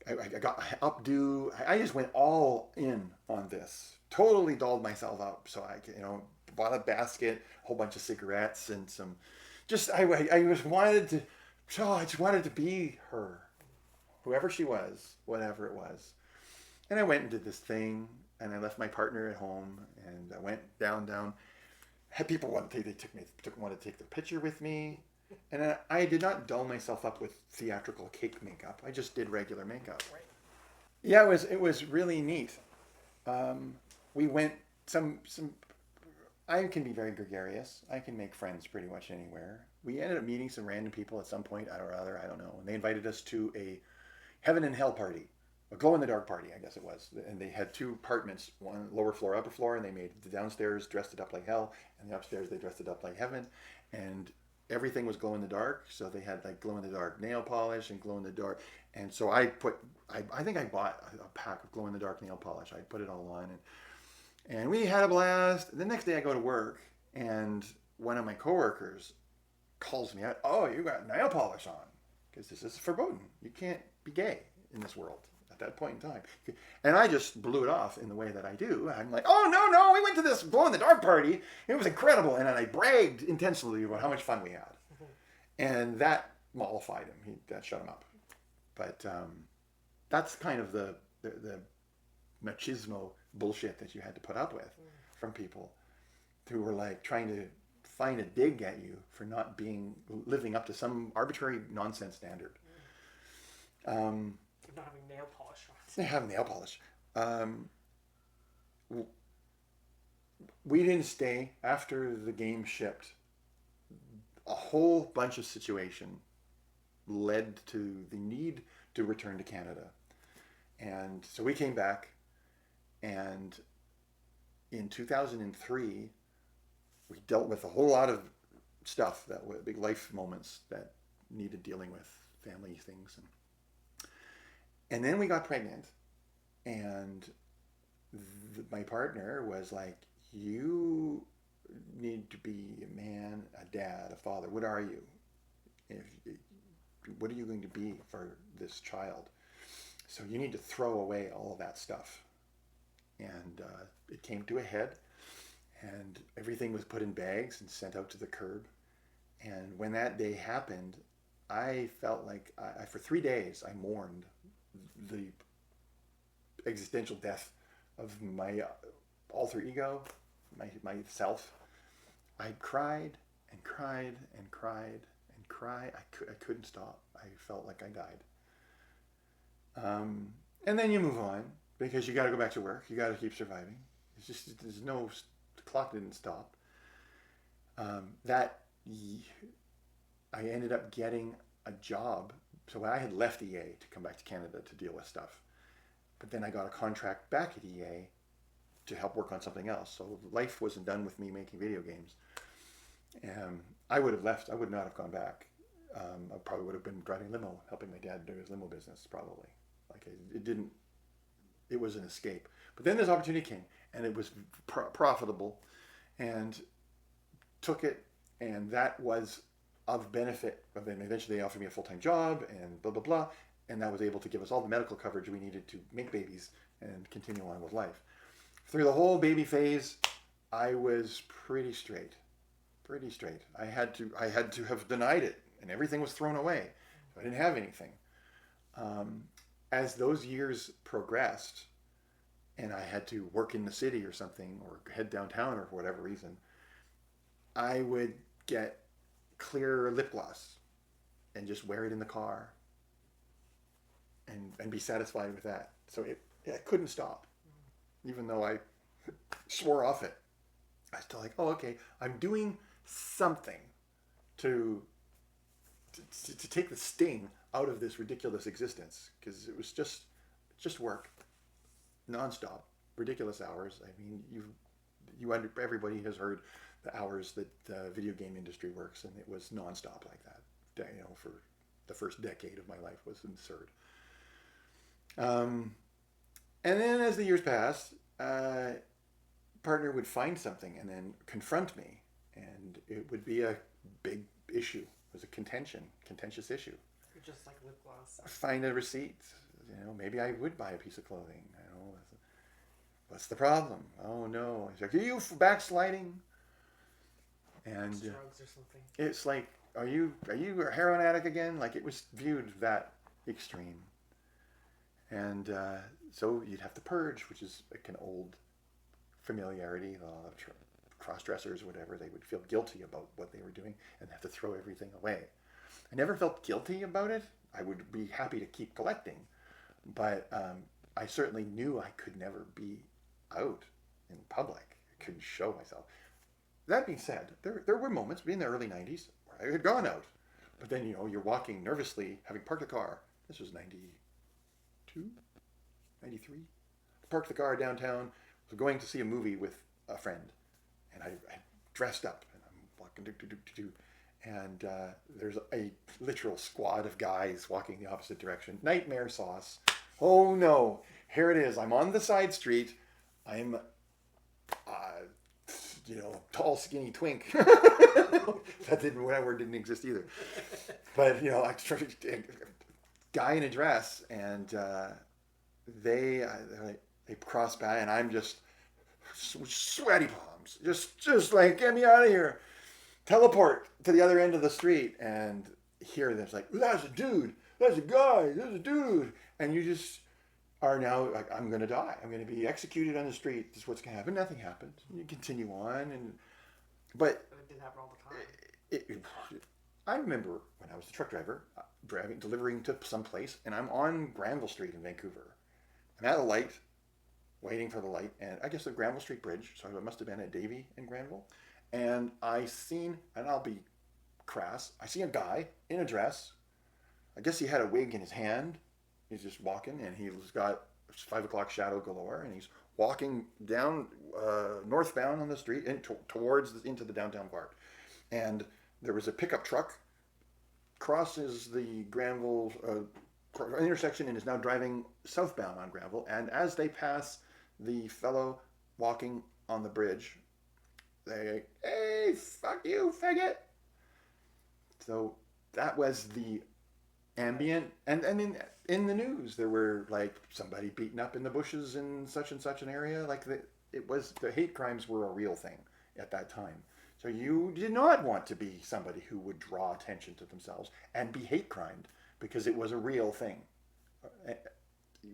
I got updo. I just went all in on this. Totally dolled myself up. So I bought a basket, a whole bunch of cigarettes, and some. I just wanted to be her, whoever she was, whatever it was. And I went and did this thing, and I left my partner at home, and I went down. Had people want to want to take their picture with me, and I did not dull myself up with theatrical cake makeup. I just did regular makeup. Yeah, it was really neat. We went some. I can be very gregarious. I can make friends pretty much anywhere. We ended up meeting some random people at some point or other. I don't know. And they invited us to a heaven and hell party, a glow in the dark party, I guess it was. And they had two apartments, one lower floor, upper floor, and they made the downstairs dressed it up like hell, and the upstairs they dressed it up like heaven. And everything was glow in the dark. So they had like glow in the dark nail polish and glow in the dark. And so I think I bought a pack of glow in the dark nail polish. I put it all on, and we had a blast. The next day I go to work, and one of my coworkers calls me out. Oh, you got nail polish on, because this is verboten. You can't be gay in this world at that point in time. And I just blew it off in the way that I do. I'm like, oh, no, we went to this glow in the dark party. It was incredible. And then I bragged intensely about how much fun we had. And that mollified him. That shut him up. But that's kind of the machismo bullshit that you had to put up with from people who were like trying to find a dig at you for not living up to some arbitrary nonsense standard. Not having nail polish on. They have nail polish. We didn't stay after the game shipped. A whole bunch of situation led to the need to return to Canada. And so we came back, and in 2003, we dealt with a whole lot of stuff that were big life moments that needed dealing with, family things. And then we got pregnant, and my partner was like, you need to be a man, a dad, a father. What are you? What are you going to be for this child? So you need to throw away all of that stuff. And it came to a head, and everything was put in bags and sent out to the curb. And when that day happened, I felt like for 3 days I mourned the existential death of my alter ego, myself. I cried and cried and cried and cried. I couldn't stop. I felt like I died. And then you move on, because you got to go back to work. You got to keep surviving. It's just, the clock didn't stop. I ended up getting a job. So I had left EA to come back to Canada to deal with stuff. But then I got a contract back at EA to help work on something else. So life wasn't done with me making video games. I would have left. I would not have gone back. I probably would have been driving limo, helping my dad do his limo business, probably. Like it was an escape. But then this opportunity came, and it was profitable, and took it, and that was of benefit. But then eventually they offered me a full-time job, and blah, blah, blah. And that was able to give us all the medical coverage we needed to make babies and continue on with life. Through the whole baby phase, I was pretty straight. I had to have denied it, and everything was thrown away. I didn't have anything. As those years progressed, and I had to work in the city or something, or head downtown or for whatever reason, I would get clear lip gloss and just wear it in the car and be satisfied with that. So I couldn't stop, even though I swore off it. I was still like, oh, okay, I'm doing something to take the sting out of this ridiculous existence, because it was just work, nonstop, ridiculous hours. I mean, everybody has heard the hours that the video game industry works, and it was nonstop like that. For the first decade of my life was absurd. And then as the years passed, partner would find something and then confront me, and it would be a big issue. It was a contentious issue. Just like lip gloss. Find a receipt. Maybe I would buy a piece of clothing. What's the problem? Oh no! He's like, are you backsliding? And drugs or something. It's like, are you a heroin addict again? Like, it was viewed that extreme. And so you'd have to purge, which is like an old familiarity. Cross-dressers, whatever, they would feel guilty about what they were doing and have to throw everything away. I never felt guilty about it. I would be happy to keep collecting, but I certainly knew I could never be out in public. I couldn't show myself. That being said, there were moments in the early 90s where I had gone out, but then, you're walking nervously, having parked a car. This was 92, 93. Parked the car downtown, was going to see a movie with a friend, and I dressed up, and I'm walking, and there's a literal squad of guys walking the opposite direction. Nightmare sauce. Oh no, here it is. I'm on the side street. I'm, tall, skinny twink. That word didn't exist either. But, guy in a dress, and they cross by, and I'm just sweaty palms, just like, get me out of here, teleport to the other end of the street, and here there's like, that's a dude, that's a guy, that's a dude, and you just are now like, I'm gonna die, I'm gonna be executed on the street, this is what's gonna happen. Nothing happens. You continue on, but it didn't happen all the time. I remember when I was a truck driver, delivering to some place, and I'm on Granville Street in Vancouver. I'm at a light, waiting for the light, and I guess the Granville Street Bridge, so it must have been at Davie in Granville, and and I'll be crass, I see a guy in a dress. I guess he had a wig in his hand. He's just walking, and he's got 5 o'clock shadow galore, and he's walking down northbound on the street into the downtown part. And there was a pickup truck crosses the Granville intersection and is now driving southbound on Granville. And as they pass the fellow walking on the bridge, they, hey, fuck you, faggot. So that was the ambient. And in the news, there were like somebody beaten up in the bushes in such and such an area. Like the hate crimes were a real thing at that time. So you did not want to be somebody who would draw attention to themselves and be hate crimed, because it was a real thing.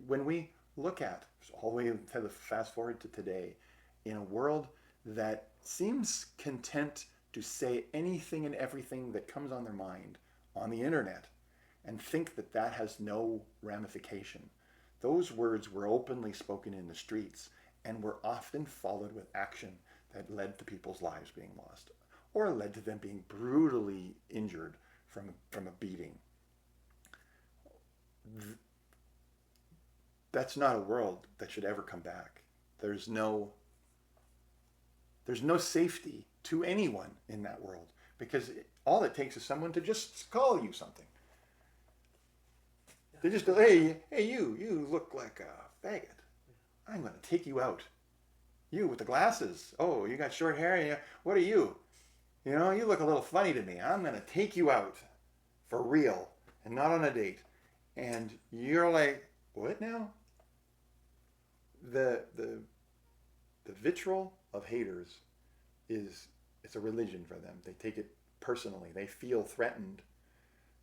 When we look at, all the way to the fast forward to today, in a world that seems content to say anything and everything that comes on their mind on the internet and think that that has no ramification, those words were openly spoken in the streets and were often followed with action that led to people's lives being lost, or led to them being brutally injured from a beating. That's not a world that should ever come back. There's no safety to anyone in that world, because all it takes is someone to just call you something. They just go, hey, you look like a faggot. I'm going to take you out. You with the glasses. Oh, you got short hair. What are you? You look a little funny to me. I'm going to take you out for real and not on a date. And you're like, what now? The vitriol of haters it's a religion for them. They take it personally. They feel threatened.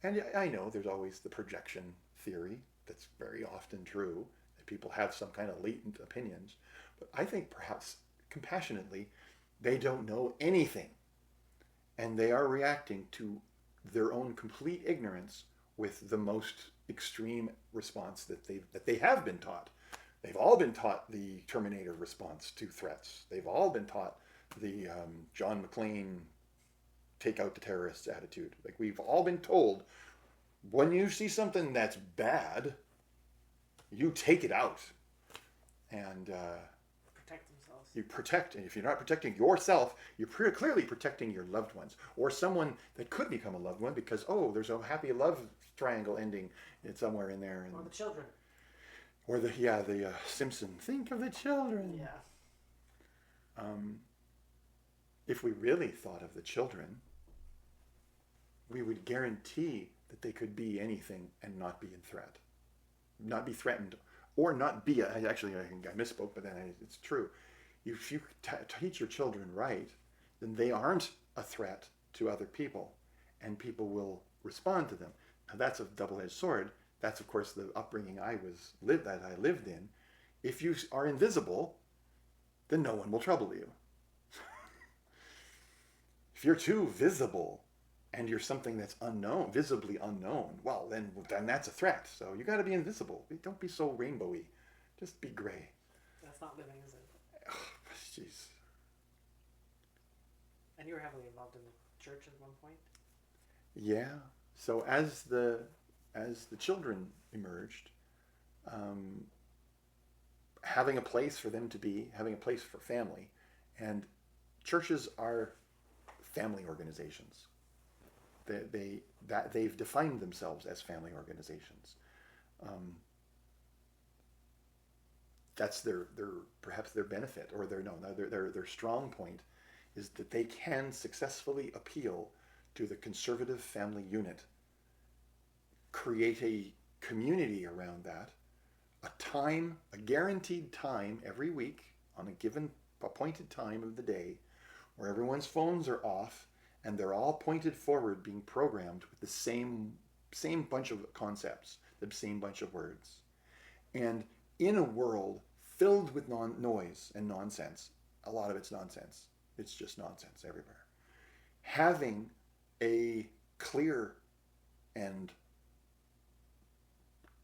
And I know there's always the projection theory that's very often true, that people have some kind of latent opinions. But I think perhaps compassionately, they don't know anything. And they are reacting to their own complete ignorance with the most extreme response that they have been taught. They've all been taught the Terminator response to threats. They've all been taught the John McClane take out the terrorists attitude. Like, we've all been told, when you see something that's bad, you take it out. And protect themselves. You protect, and if you're not protecting yourself, you're clearly protecting your loved ones, or someone that could become a loved one, because, there's a happy love triangle ending somewhere in there. Or the children. Or the Simpson, think of the children. Yeah. If we really thought of the children, we would guarantee that they could be anything and not be in threat. Not be threatened, or not be, actually I misspoke, but then it's true. If you teach your children right, then they aren't a threat to other people, and people will respond to them. Now that's a double-edged sword. That's of course the upbringing that I lived in. If you are invisible, then no one will trouble you. If you're too visible and you're something that's unknown, visibly unknown, well, then that's a threat. So you got to be invisible. Don't be so rainbowy. Just be gray. That's not living, is it? Jeez. And you were heavily involved in the church at one point? Yeah. So as the children emerged, having a place for them to be, having a place for family, and churches are family organizations. They've defined themselves as family organizations. That's perhaps their benefit, or their strong point is that they can successfully appeal to the conservative family unit, create a community around that, a guaranteed time every week on a given appointed time of the day where everyone's phones are off and they're all pointed forward, being programmed with the same bunch of concepts, the same bunch of words. And in a world filled with noise and nonsense, a lot of it's nonsense. It's just nonsense everywhere. Having a clear and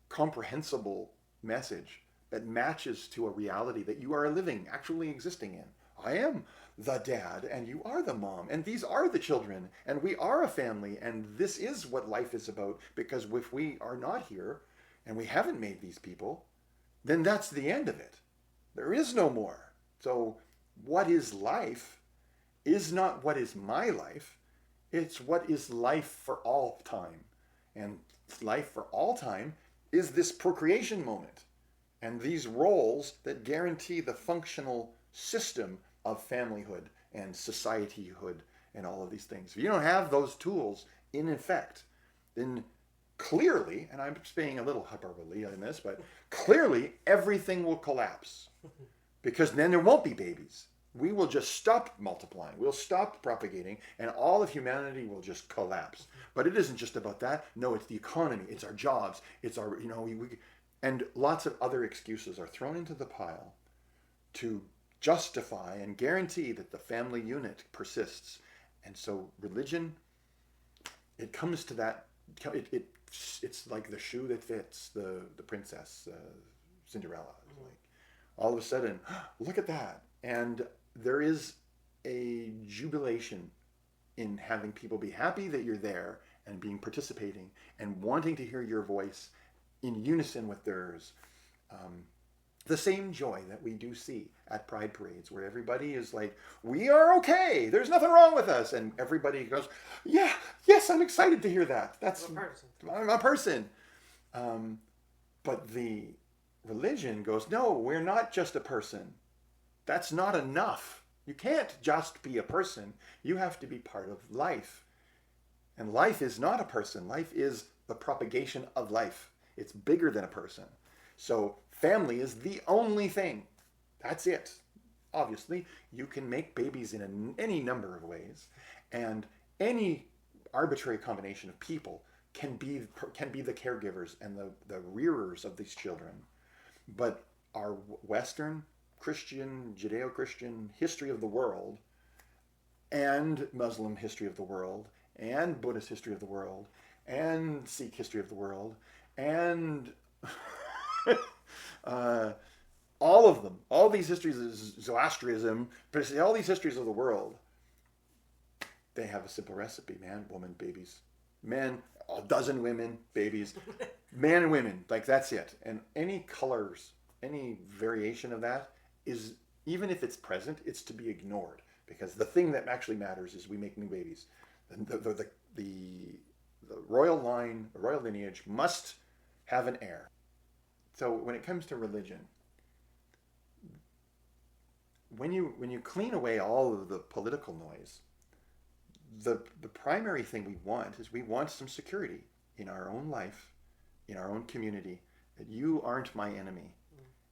comprehensible message that matches to a reality that you are actually existing in. I am the dad, and you are the mom, and these are the children, and we are a family, and this is what life is about, because if we are not here, and we haven't made these people, then that's the end of it. There is no more. So what is life is not what is my life, it's what is life for all time. And life for all time is this procreation moment, and these roles that guarantee the functional system of familyhood and societyhood and all of these things. If you don't have those tools in effect, then clearly, and I'm just being a little hyperbole in this, but clearly everything will collapse, because then there won't be babies. We will just stop multiplying. We'll stop propagating, and all of humanity will just collapse. But it isn't just about that. No, it's the economy. It's our jobs. It's our, and lots of other excuses are thrown into the pile to justify and guarantee that the family unit persists. And so religion, it comes to that. It's like the shoe that fits the princess, Cinderella. Like, all of a sudden, look at that. And there is a jubilation in having people be happy that you're there and being participating and wanting to hear your voice in unison with theirs. The same joy that we do see at pride parades, where everybody is like, we are okay, there's nothing wrong with us, and everybody goes, yes, I'm excited to hear that. I'm a person. But the religion goes, no, we're not just a person. That's not enough. You can't just be a person. You have to be part of life. And life is not a person. Life is the propagation of life. It's bigger than a person. So family is the only thing. That's it. Obviously, you can make babies in any number of ways, and any arbitrary combination of people can be the caregivers and the rearers of these children. But our Western Christian, Judeo-Christian history of the world, and Muslim history of the world, and Buddhist history of the world, and Sikh history of the world, and all of them, all these histories of Zoroastrianism, all these histories of the world, they have a simple recipe: man, woman, babies. Men, a dozen women, babies. Man and women, like that's it. And any colors, any variation of that is, even if it's present, it's to be ignored, because the thing that actually matters is we make new babies. The royal line, the royal lineage must have an heir. So when it comes to religion, when you clean away all of the political noise, the primary thing we want is we want some security in our own life, in our own community, that you aren't my enemy.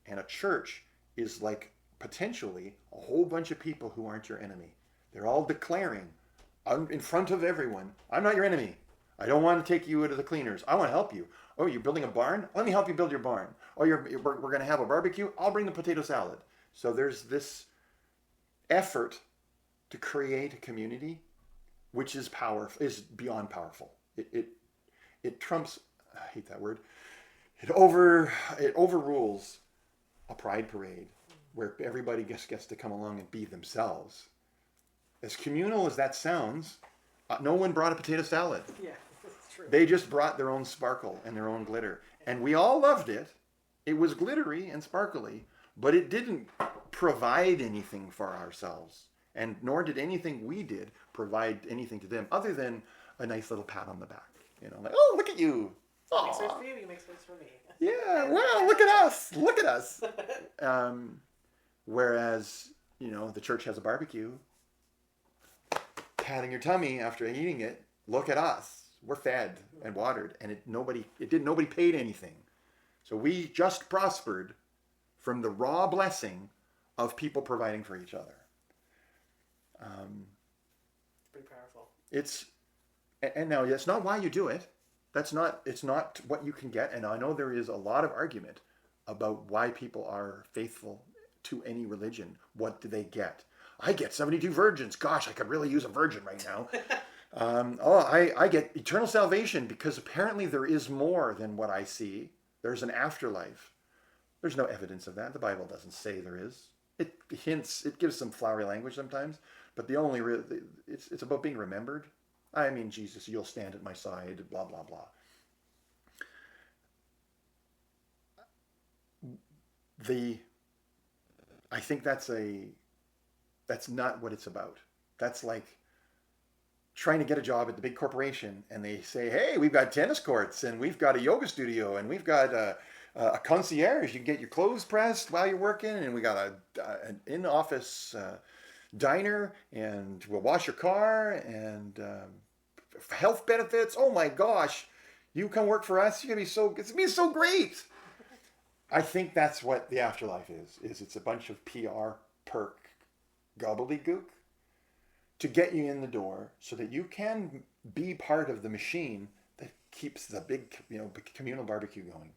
And a church is like potentially a whole bunch of people who aren't your enemy. They're all declaring in front of everyone, I'm not your enemy. I don't want to take you to the cleaners. I want to help you. Oh, you're building a barn? Let me help you build your barn. Oh, we're going to have a barbecue? I'll bring the potato salad. So there's this effort to create a community which is beyond powerful. It trumps, I hate that word, it overrules a pride parade where everybody gets to come along and be themselves. As communal as that sounds, no one brought a potato salad. Yeah, that's true. They just brought their own sparkle and their own glitter. And we all loved it. It was glittery and sparkly, but it didn't provide anything for ourselves. And nor did anything we did provide anything to them other than a nice little pat on the back. You know, like, oh, look at you. Make space for you, you make space for me. Yeah, well, look at us. Look at us. Whereas, the church has a barbecue. Patting your tummy after eating it. Look at us. We're fed and watered. And nobody paid anything. So we just prospered from the raw blessing of people providing for each other. Pretty powerful. And now that's not why you do it. It's not what you can get. And I know there is a lot of argument about why people are faithful to any religion. What do they get? I get 72 virgins. Gosh, I could really use a virgin right now. I get eternal salvation because apparently there is more than what I see. There's an afterlife. There's no evidence of that. The Bible doesn't say there is. It hints, it gives some flowery language sometimes, but it's about being remembered. I mean, Jesus, you'll stand at my side, blah, blah, blah. I think that's not what it's about. That's like trying to get a job at the big corporation and they say, hey, we've got tennis courts and we've got a yoga studio and we've got a concierge. You can get your clothes pressed while you're working, and we got an in-office diner, and we'll wash your car, and health benefits. Oh my gosh, you come work for us. It's gonna be so great. I think that's what the afterlife is. It's a bunch of PR perk gobbledygook to get you in the door so that you can be part of the machine that keeps the big, communal barbecue going.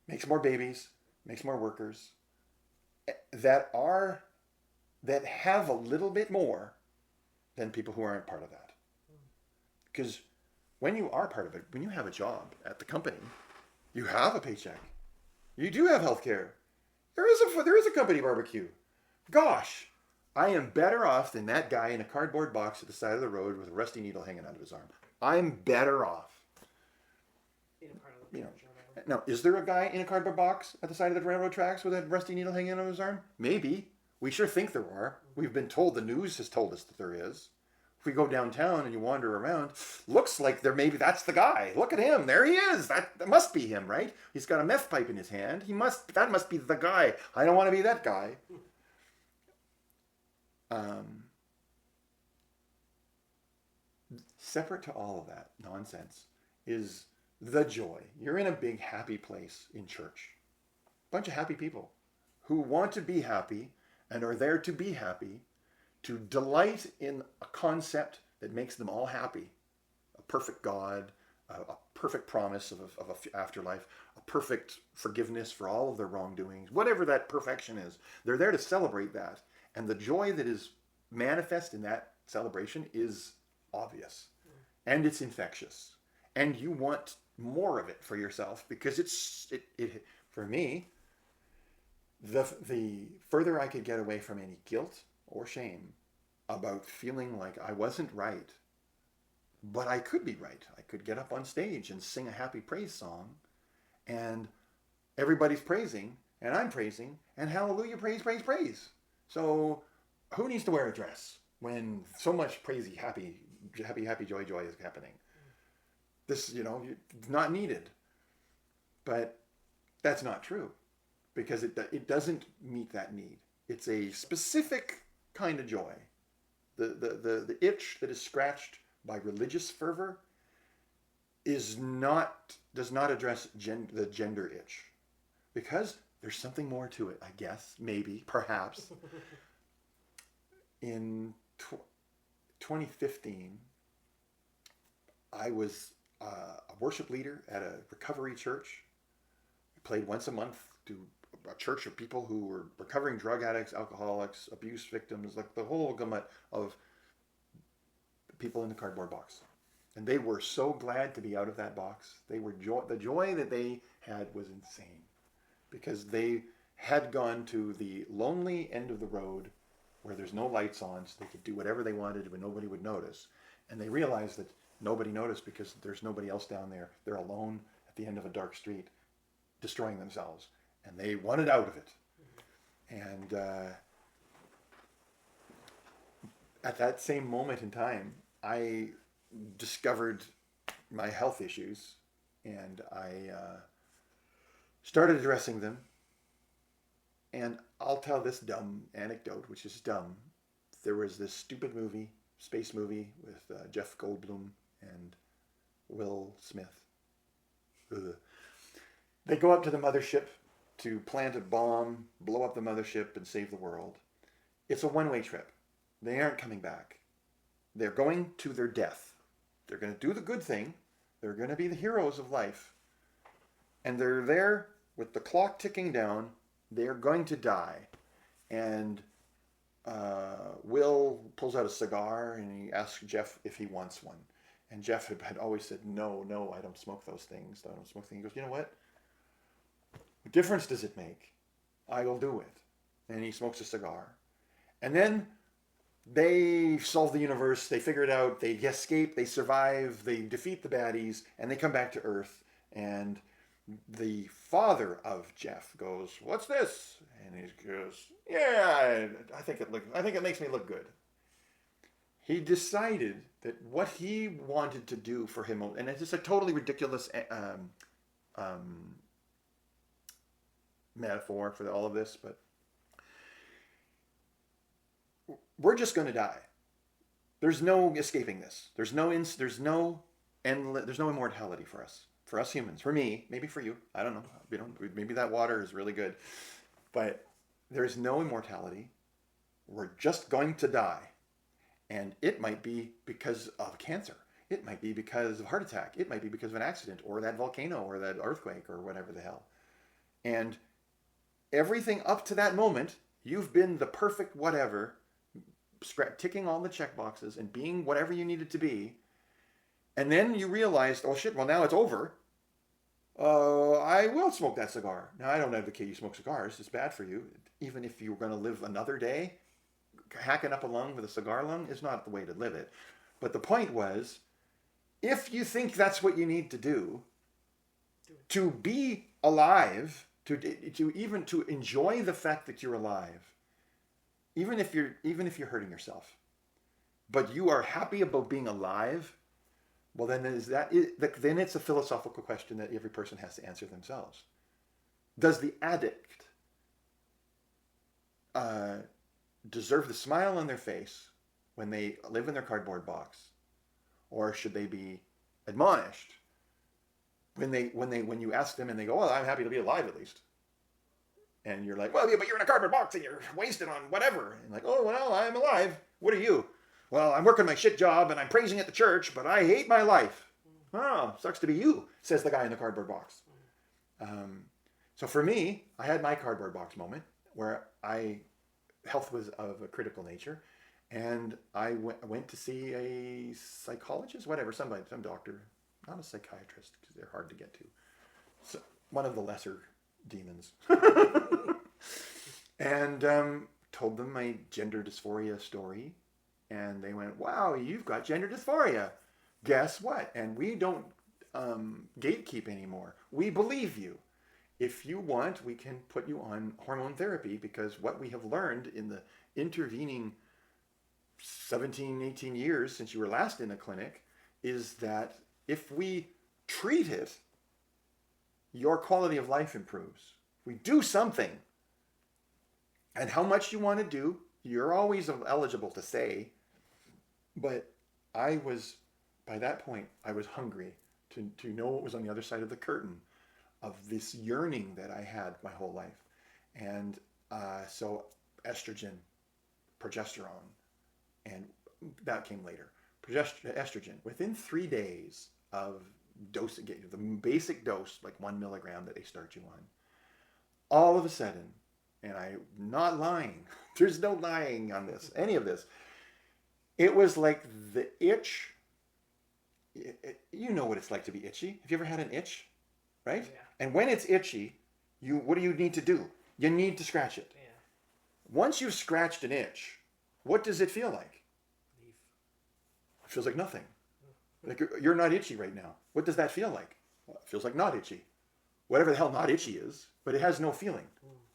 Makes more babies, makes more workers that have a little bit more than people who aren't part of that. Because when you are part of it, when you have a job at the company, you have a paycheck. You do have health care. There is a company barbecue. Gosh, I am better off than that guy in a cardboard box at the side of the road with a rusty needle hanging out of his arm. I'm better off. Now, is there a guy in a cardboard box at the side of the railroad tracks with a rusty needle hanging out of his arm? Maybe. We sure think there are. We've been told, the news has told us that there is. If we go downtown and you wander around, looks like maybe that's the guy. Look at him. There he is. That must be him, right? He's got a meth pipe in his hand. That must be the guy. I don't want to be that guy. Separate to all of that nonsense is the joy. You're in a big happy place in church. Bunch of happy people who want to be happy and are there to be happy, to delight in a concept that makes them all happy. A perfect God, a perfect promise of an afterlife, a perfect forgiveness for all of their wrongdoings, whatever that perfection is. They're there to celebrate that. And the joy that is manifest in that celebration is obvious. And it's infectious. And you want more of it for yourself because for me, the further I could get away from any guilt or shame about feeling like I wasn't right, but I could be right. I could get up on stage and sing a happy praise song, and everybody's praising, and I'm praising, and hallelujah, praise, praise, praise. So who needs to wear a dress when so much crazy, happy, joy is happening? This, not needed. But that's not true, because it doesn't meet that need. It's a specific kind of joy. The itch that is scratched by religious fervor does not address the gender itch, because there's something more to it, I guess, maybe, perhaps. In 2015, I was a worship leader at a recovery church. We played once a month to a church of people who were recovering drug addicts, alcoholics, abuse victims, like the whole gamut of people in the cardboard box. And they were so glad to be out of that box. The joy that they had was insane, because they had gone to the lonely end of the road where there's no lights on, so they could do whatever they wanted but nobody would notice. And they realized that nobody noticed because there's nobody else down there. They're alone at the end of a dark street, destroying themselves. And they wanted out of it. And at that same moment in time, I discovered my health issues, and I started addressing them. And I'll tell this dumb anecdote, which is dumb. There was this stupid movie, space movie, with Jeff Goldblum and Will Smith. Ugh. They go up to the mothership to plant a bomb, blow up the mothership, and save the world. It's a one-way trip. They aren't coming back. They're going to their death. They're going to do the good thing. They're going to be the heroes of life. And they're there with the clock ticking down. They're going to die. And Will pulls out a cigar and he asks Jeff if he wants one. And Jeff had always said, no, I don't smoke those things. I don't smoke things. He goes, you know what? What difference does it make? I will do it. And he smokes a cigar. And then they solve the universe. They figure it out. They escape. They survive. They defeat the baddies. And they come back to Earth. And the father of Jeff goes, "What's this?" And he goes, "Yeah, I think it makes me look good." He decided that what he wanted to do for him, and it's just a totally ridiculous metaphor for all of this, but we're just going to die. There's no escaping this. There's no immortality for us. For us humans, for me, maybe for you, I don't know. Maybe that water is really good, but there is no immortality. We're just going to die, and it might be because of cancer. It might be because of a heart attack. It might be because of an accident, or that volcano, or that earthquake, or whatever the hell. And everything up to that moment, you've been the perfect whatever, ticking all the check boxes and being whatever you needed to be. And then you realized, oh shit, well now it's over. I will smoke that cigar. Now, I don't advocate you smoke cigars. It's bad for you. Even if you were going to live another day, hacking up a lung with a cigar lung is not the way to live it. But the point was, if you think that's what you need to do to be alive, to even to enjoy the fact that you're alive, even if you're hurting yourself, but you are happy about being alive, well, then then it's a philosophical question that every person has to answer themselves. Does the addict deserve the smile on their face when they live in their cardboard box, or should they be admonished when you ask them and they go, "Well, I'm happy to be alive at least," and you're like, "Well, yeah, but you're in a cardboard box and you're wasted on whatever," and like, "Oh, well, I'm alive. What are you?" "Well, I'm working my shit job and I'm praising at the church, but I hate my life." "Oh, sucks to be you," says the guy in the cardboard box. So for me, I had my cardboard box moment where health was of a critical nature, and I went to see a psychologist, some doctor, not a psychiatrist because they're hard to get to. So, one of the lesser demons. And told them my gender dysphoria story. And they went, "Wow, you've got gender dysphoria. Guess what? And we don't gatekeep anymore. We believe you. If you want, we can put you on hormone therapy, because what we have learned in the intervening 17, 18 years since you were last in a clinic is that if we treat it, your quality of life improves. We do something. And how much you want to do, you're always eligible to say. But by that point, I was hungry to know what was on the other side of the curtain of this yearning that I had my whole life. And so estrogen, progesterone, and that came later. Estrogen, within 3 days of dose, the basic dose, like 1 milligram that they start you on. All of a sudden, and I'm not lying, there's no lying on this, any of this. It was like the itch. You know what it's like to be itchy. Have you ever had an itch? Right? Yeah. And when it's itchy, what do you need to do? You need to scratch it. Yeah. Once you've scratched an itch, what does it feel like? Relief. It feels like nothing. Like you're not itchy right now. What does that feel like? Well, it feels like not itchy. Whatever the hell not itchy is, but it has no feeling.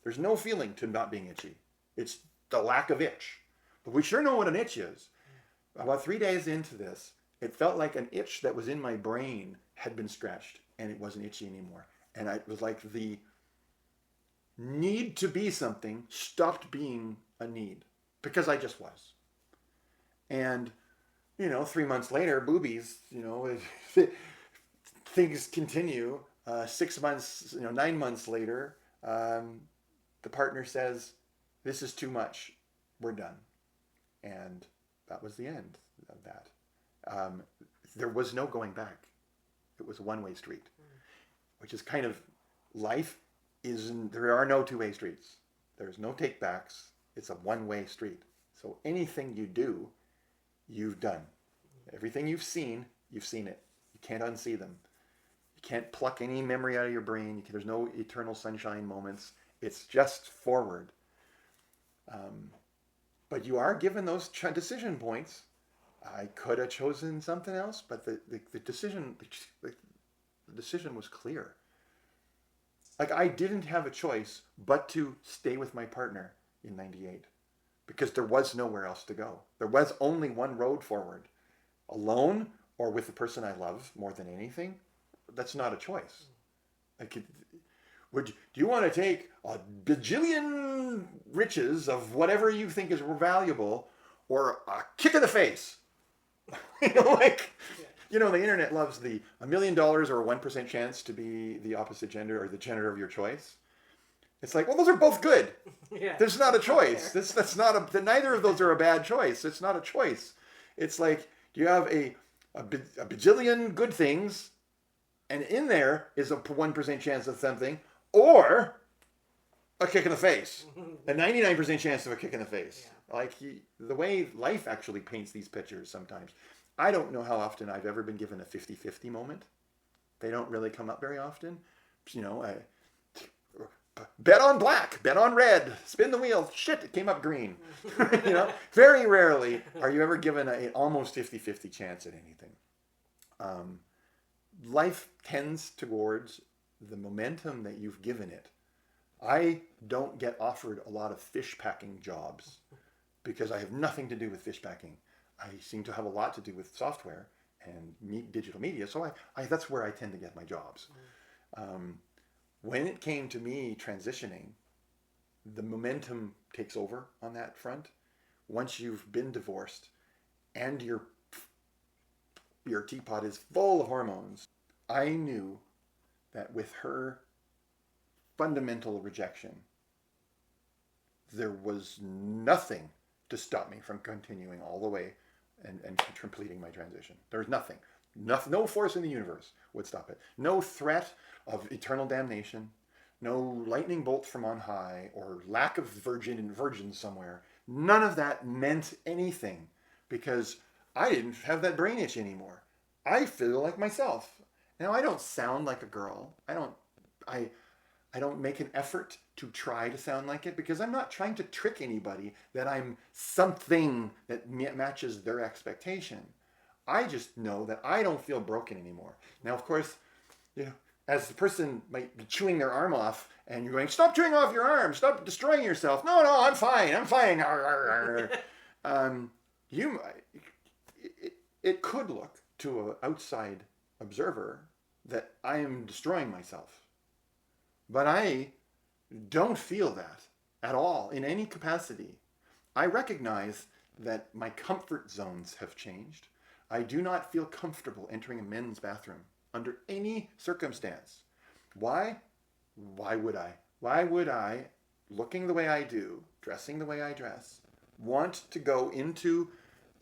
There's no feeling to not being itchy. It's the lack of itch. But we sure know what an itch is. About 3 days into this, it felt like an itch that was in my brain had been scratched, and it wasn't itchy anymore. And it was like the need to be something stopped being a need, because I just was. And, 3 months later, boobies, things continue. 6 months, 9 months later, the partner says, this is too much, we're done. And that was the end of that. There was no going back. It was a one-way street, which is kind of life. There are no two-way streets. There's no take-backs. It's a one-way street. So anything you do, you've done. Everything you've seen it. You can't unsee them. You can't pluck any memory out of your brain. There's no eternal sunshine moments. It's just forward. But you are given those decision points. I could have chosen something else, but the decision was clear. Like, I didn't have a choice but to stay with my partner in 98, because there was nowhere else to go. There was only one road forward. Alone or with the person I love more than anything, that's not a choice. Do you want to take a bajillion riches of whatever you think is valuable, or a kick in the face? The internet loves the $1 million or a 1% chance to be the opposite gender or the gender of your choice. It's like, well, those are both good. Yeah. There's not a choice. That's not neither of those are a bad choice. It's not a choice. It's like, you have a bajillion good things, and in there is a 1% chance of something, or a kick in the face. A 99% chance of a kick in the face. Yeah. Like, the way life actually paints these pictures sometimes. I don't know how often I've ever been given a 50-50 moment. They don't really come up very often. Bet on black, bet on red, spin the wheel. Shit, it came up green. Very rarely are you ever given an almost 50-50 chance at anything. Life tends towards the momentum that you've given it. I don't get offered a lot of fish packing jobs because I have nothing to do with fish packing. I seem to have a lot to do with software and digital media, so that's where I tend to get my jobs. When it came to me transitioning, the momentum takes over on that front. Once you've been divorced and your teapot is full of hormones, I knew that with her fundamental rejection, there was nothing to stop me from continuing all the way and completing my transition. There was nothing. No force in the universe would stop it. No threat of eternal damnation. No lightning bolt from on high or lack of virgins somewhere. None of that meant anything, because I didn't have that brain itch anymore. I feel like myself. Now, I don't sound like a girl. I don't make an effort to try to sound like it, because I'm not trying to trick anybody that I'm something that matches their expectation. I just know that I don't feel broken anymore. Now, of course, as the person might be chewing their arm off and you're going, stop chewing off your arm, stop destroying yourself. No, I'm fine. It could look to an outside observer that I am destroying myself. But I don't feel that at all in any capacity. I recognize that my comfort zones have changed. I do not feel comfortable entering a men's bathroom under any circumstance. Why? Why would I? Why would I, looking the way I do, dressing the way I dress, want to go into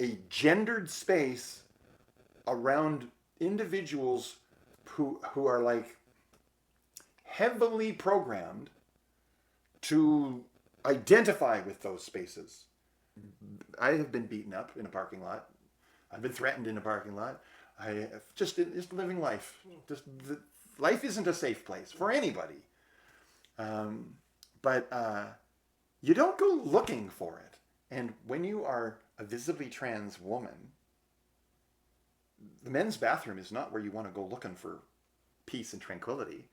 a gendered space around individuals who are like heavily programmed to identify with those spaces. I have been beaten up in a parking lot. I've been threatened in a parking lot. I just living life. Life isn't a safe place for anybody. But you don't go looking for it. And when you are a visibly trans woman, the men's bathroom is not where you want to go looking for peace and tranquility.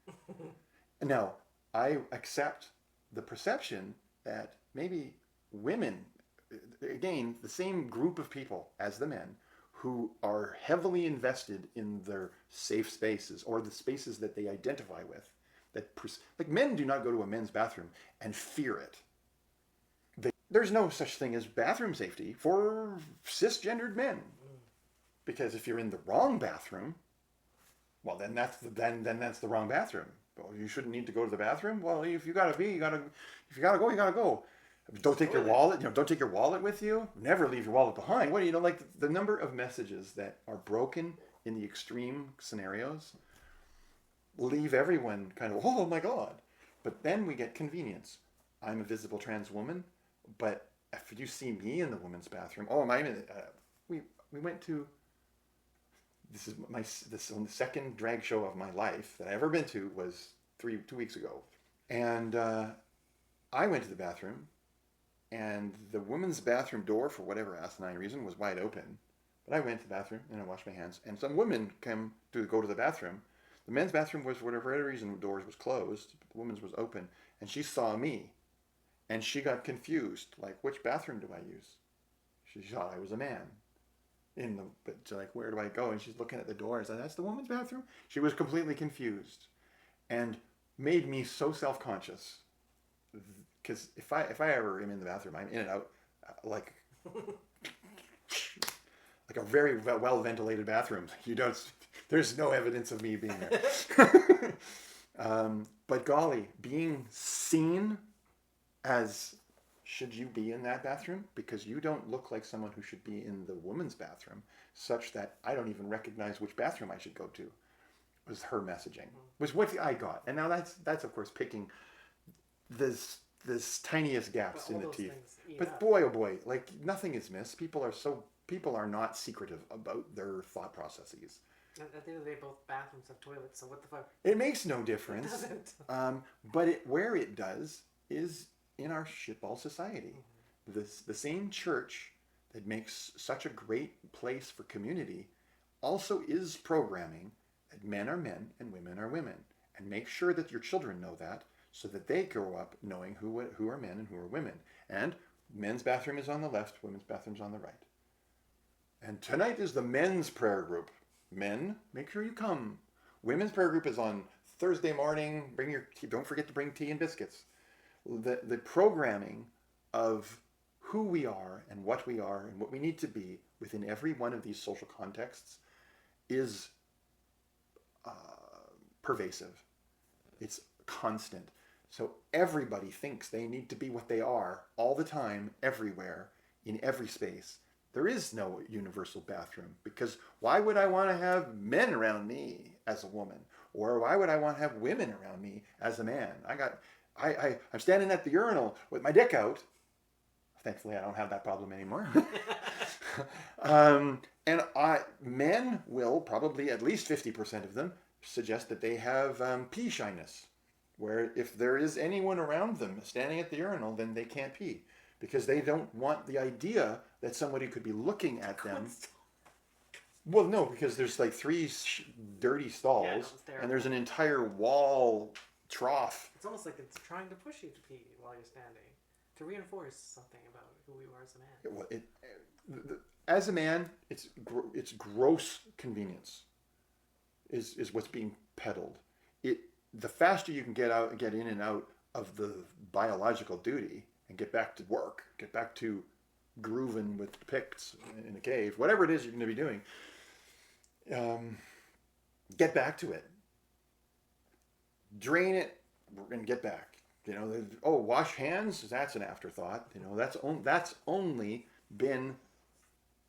Now, I accept the perception that maybe women, again, the same group of people as the men, who are heavily invested in their safe spaces or the spaces that they identify with. Like men do not go to a men's bathroom and fear it. There's no such thing as bathroom safety for cisgendered men. Because if you're in the wrong bathroom, well, then that's the wrong bathroom. Well, you shouldn't need to go to the bathroom. Well, if you gotta go, you gotta go. Don't take your wallet. Don't take your wallet with you. Never leave your wallet behind. What do you know? Like the number of messages that are broken in the extreme scenarios leave everyone kind of, oh my God. But then we get convenience. I'm a visible trans woman, but if you see me in the women's bathroom, we went to. This is the second drag show of my life that I ever been to was 2 weeks ago, and I went to the bathroom. And the women's bathroom door, for whatever asinine reason, was wide open. But I went to the bathroom and I washed my hands. And some women came to go to the bathroom. The men's bathroom was, for whatever reason, the doors was closed. But the women's was open. And she saw me. And she got confused. Like, which bathroom do I use? She thought I was a man. But like, where do I go? And she's looking at the door. I said, that's the women's bathroom? She was completely confused. And made me so self-conscious. Because if I ever am in the bathroom, I'm in and out like a very well ventilated bathroom. There's no evidence of me being there. But golly, being seen as should you be in that bathroom because you don't look like someone who should be in the women's bathroom, such that I don't even recognize which bathroom I should go to. Was her messaging. Was what I got, and now that's of course picking this tiniest gaps in the teeth. But boy, oh boy, like nothing is missed. People are not secretive about their thought processes. At the end of the day, both bathrooms have toilets, so what the fuck? It makes no difference. It doesn't. But where it does is in our shitball society. Mm-hmm. The same church that makes such a great place for community also is programming that men are men and women are women. And make sure that your children know that, so that they grow up knowing who are men and who are women. And men's bathroom is on the left, women's bathroom's on the right. And tonight is the men's prayer group. Men, make sure you come. Women's prayer group is on Thursday morning. Bring your tea. Don't forget to bring tea and biscuits. The programming of who we are and what we need to be within every one of these social contexts is pervasive. It's constant. So everybody thinks they need to be what they are all the time, everywhere, in every space. There is no universal bathroom, because why would I want to have men around me as a woman? Or why would I want to have women around me as a man? I'm standing at the urinal with my dick out. Thankfully, I don't have that problem anymore. Men will, probably at least 50% of them, suggest that they have pee shyness. Where if there is anyone around them standing at the urinal, then they can't pee. Because they don't want the idea that somebody could be looking at them. Well, no, because there's like 3 dirty stalls, and there's an entire wall trough. It's almost like it's trying to push you to pee while you're standing, to reinforce something about who you are as a man. As a man, it's gross convenience is what's being peddled. The faster you can get in and out of the biological duty and get back to work, get back to grooving with the Picts in a cave, whatever it is you're going to be doing, get back to it. Drain it and get back. Wash hands, that's an afterthought. That's only been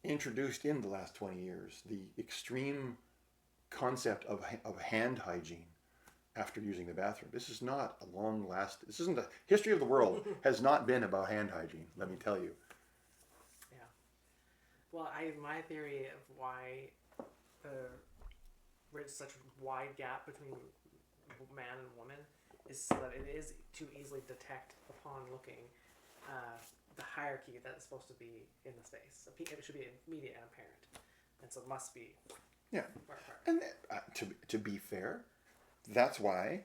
introduced in the last 20 years. The extreme concept of hand hygiene after using the bathroom. This is not a this isn't the history of the world has not been about hand hygiene, let me tell you. Yeah. Well, my theory of why there's such a wide gap between man and woman is so that it is to easily detect upon looking the hierarchy that's supposed to be in the space. So it should be immediate and apparent, and so it must be. Yeah, and to be fair, that's why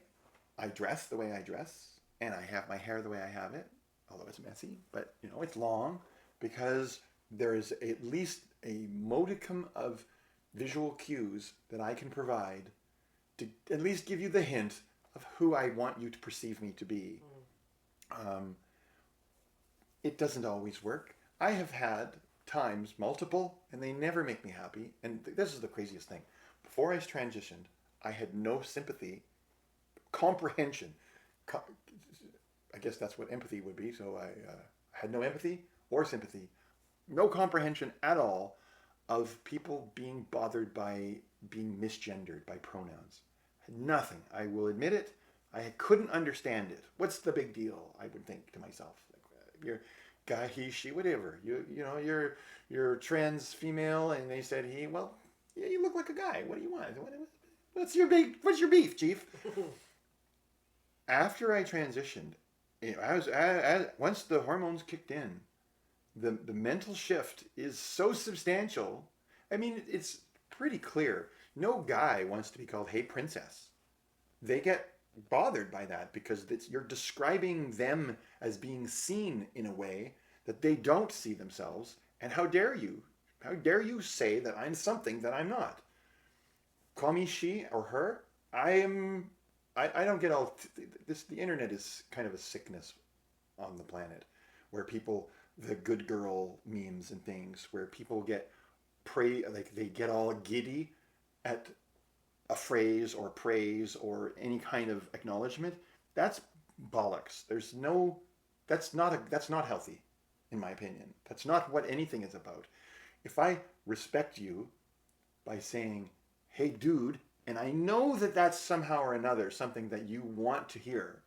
I dress the way I dress, and I have my hair the way I have it, although it's messy, but it's long, because there is at least a modicum of visual cues that I can provide to at least give you the hint of who I want you to perceive me to be. It doesn't always work. I have had times, multiple, and they never make me happy. And this is the craziest thing. Before I transitioned, I had no sympathy, comprehension. I guess that's what empathy would be. So I had no empathy or sympathy, no comprehension at all of people being bothered by being misgendered by pronouns. Nothing. I will admit it. I couldn't understand it. What's the big deal? I would think to myself. You're guy, he, she, whatever. You're trans female, and they said he. Well, yeah, you look like a guy. What do you want? What's your beef, Chief? After I transitioned, once the hormones kicked in, the mental shift is so substantial. I mean, it's pretty clear. No guy wants to be called "Hey, princess." They get bothered by that because you're describing them as being seen in a way that they don't see themselves. And how dare you? How dare you say that I'm something that I'm not? Call me she or her. I don't get all this. The internet is kind of a sickness on the planet, where people, the good girl memes and things, where people get they get all giddy at a phrase or praise or any kind of acknowledgement. That's bollocks. That's not healthy, in my opinion. That's not what anything is about. If I respect you by saying, "Hey dude," and I know that that's somehow or another something that you want to hear,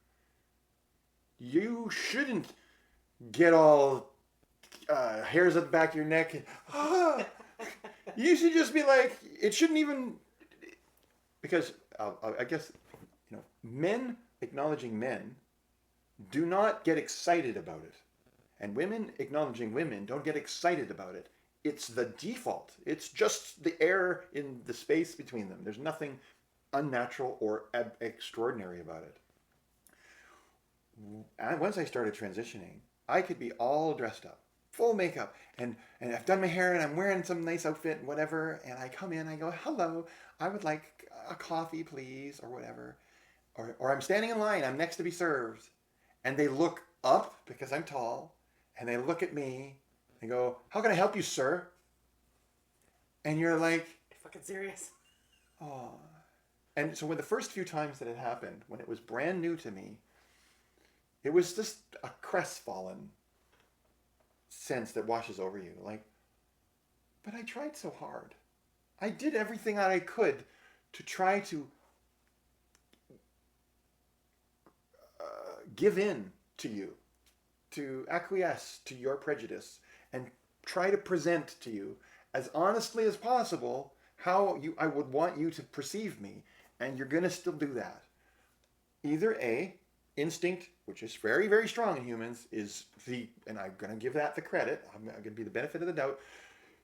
you shouldn't get all hairs at the back of your neck and, you should just be like, it shouldn't even, because I guess, men acknowledging men do not get excited about it. And women acknowledging women don't get excited about it. It's the default. It's just the air in the space between them. There's nothing unnatural or extraordinary about it. And once I started transitioning, I could be all dressed up, full makeup, and I've done my hair, and I'm wearing some nice outfit and whatever, and I come in, I go, "Hello, I would like a coffee, please," or whatever. Or I'm standing in line, I'm next to be served, and they look up because I'm tall, and they look at me and go, "How can I help you, sir?" And you're like, You're fucking serious? oh. And so when the first few times that it happened, when it was brand new to me, it was just a crestfallen sense that washes over you. Like, but I tried so hard. I did everything that I could to try to give in to you, to acquiesce to your prejudice, and try to present to you as honestly as possible how I would want you to perceive me. And you're going to still do that. Either A, instinct, which is very, very strong in humans, and I'm going to give that the credit, I'm going to be the benefit of the doubt.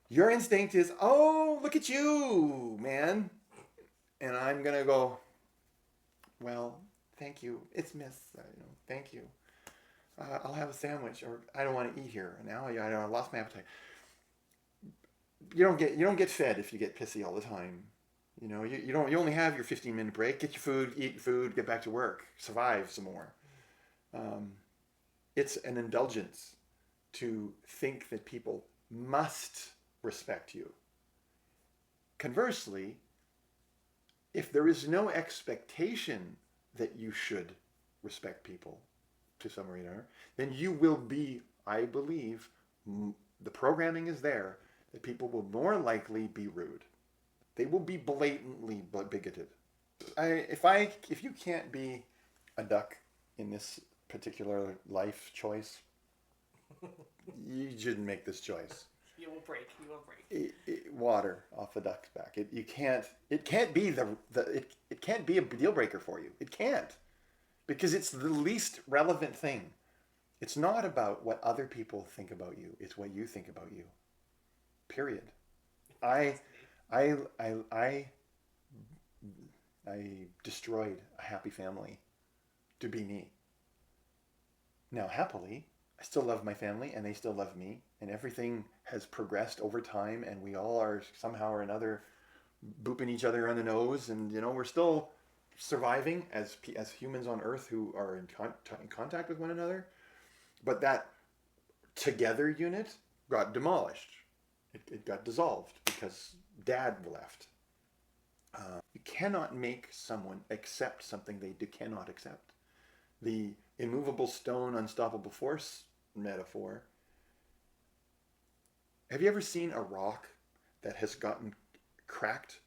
Your instinct is, "Oh, look at you, man." And I'm going to go, "Well, thank you. It's Miss, thank you. I'll have a sandwich," or "I don't want to eat here now. I lost my appetite." You don't get fed if you get pissy all the time. You only have your 15-minute break. Get your food, eat your food, get back to work, survive some more. It's an indulgence to think that people must respect you. Conversely, if there is no expectation that you should respect people to some degree or another, then you will be, I believe, the programming is there, that people will more likely be rude. They will be blatantly bigoted. If you can't be a duck in this particular life choice, you shouldn't make this choice. You will break. Water off the duck's back. It can't be it can't be a deal breaker for you. It can't, because it's the least relevant thing. It's not about what other people think about you. It's what you think about you. Period. I destroyed a happy family to be me. Now, happily, I still love my family and they still love me, and everything has progressed over time, and we all are somehow or another booping each other on the nose, and we're still surviving as humans on Earth who are in contact with one another. But that together unit got demolished. It got dissolved because Dad left. You cannot make someone accept something they cannot accept. The immovable stone, unstoppable force metaphor. Have you ever seen a rock that has gotten cracked,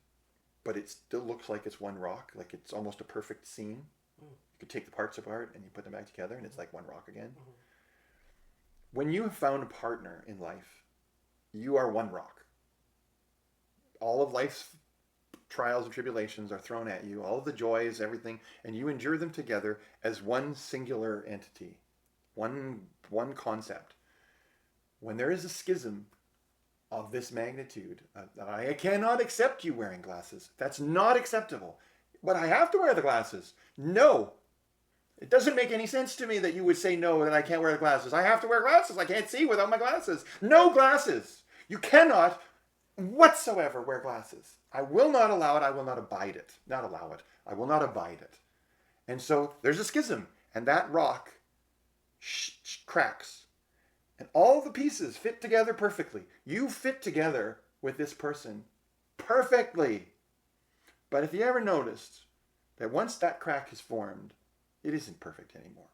but it still looks like it's one rock, like it's almost a perfect seam? You could take the parts apart and you put them back together and it's like one rock again. When you have found a partner in life, you are one rock. All of life's trials and tribulations are thrown at you, all of the joys, everything, and you endure them together as one singular entity, one concept. When there is a schism of this magnitude, I cannot accept you wearing glasses. That's not acceptable. But I have to wear the glasses. No. It doesn't make any sense to me that you would say no, that I can't wear the glasses. I have to wear glasses. I can't see without my glasses. No glasses. You cannot whatsoever wear glasses. I will not allow it. I will not abide it. Not allow it. I will not abide it. And so there's a schism, and that rock cracks. And all the pieces fit together perfectly. You fit together with this person perfectly. But if you ever noticed that once that crack is formed, it isn't perfect anymore.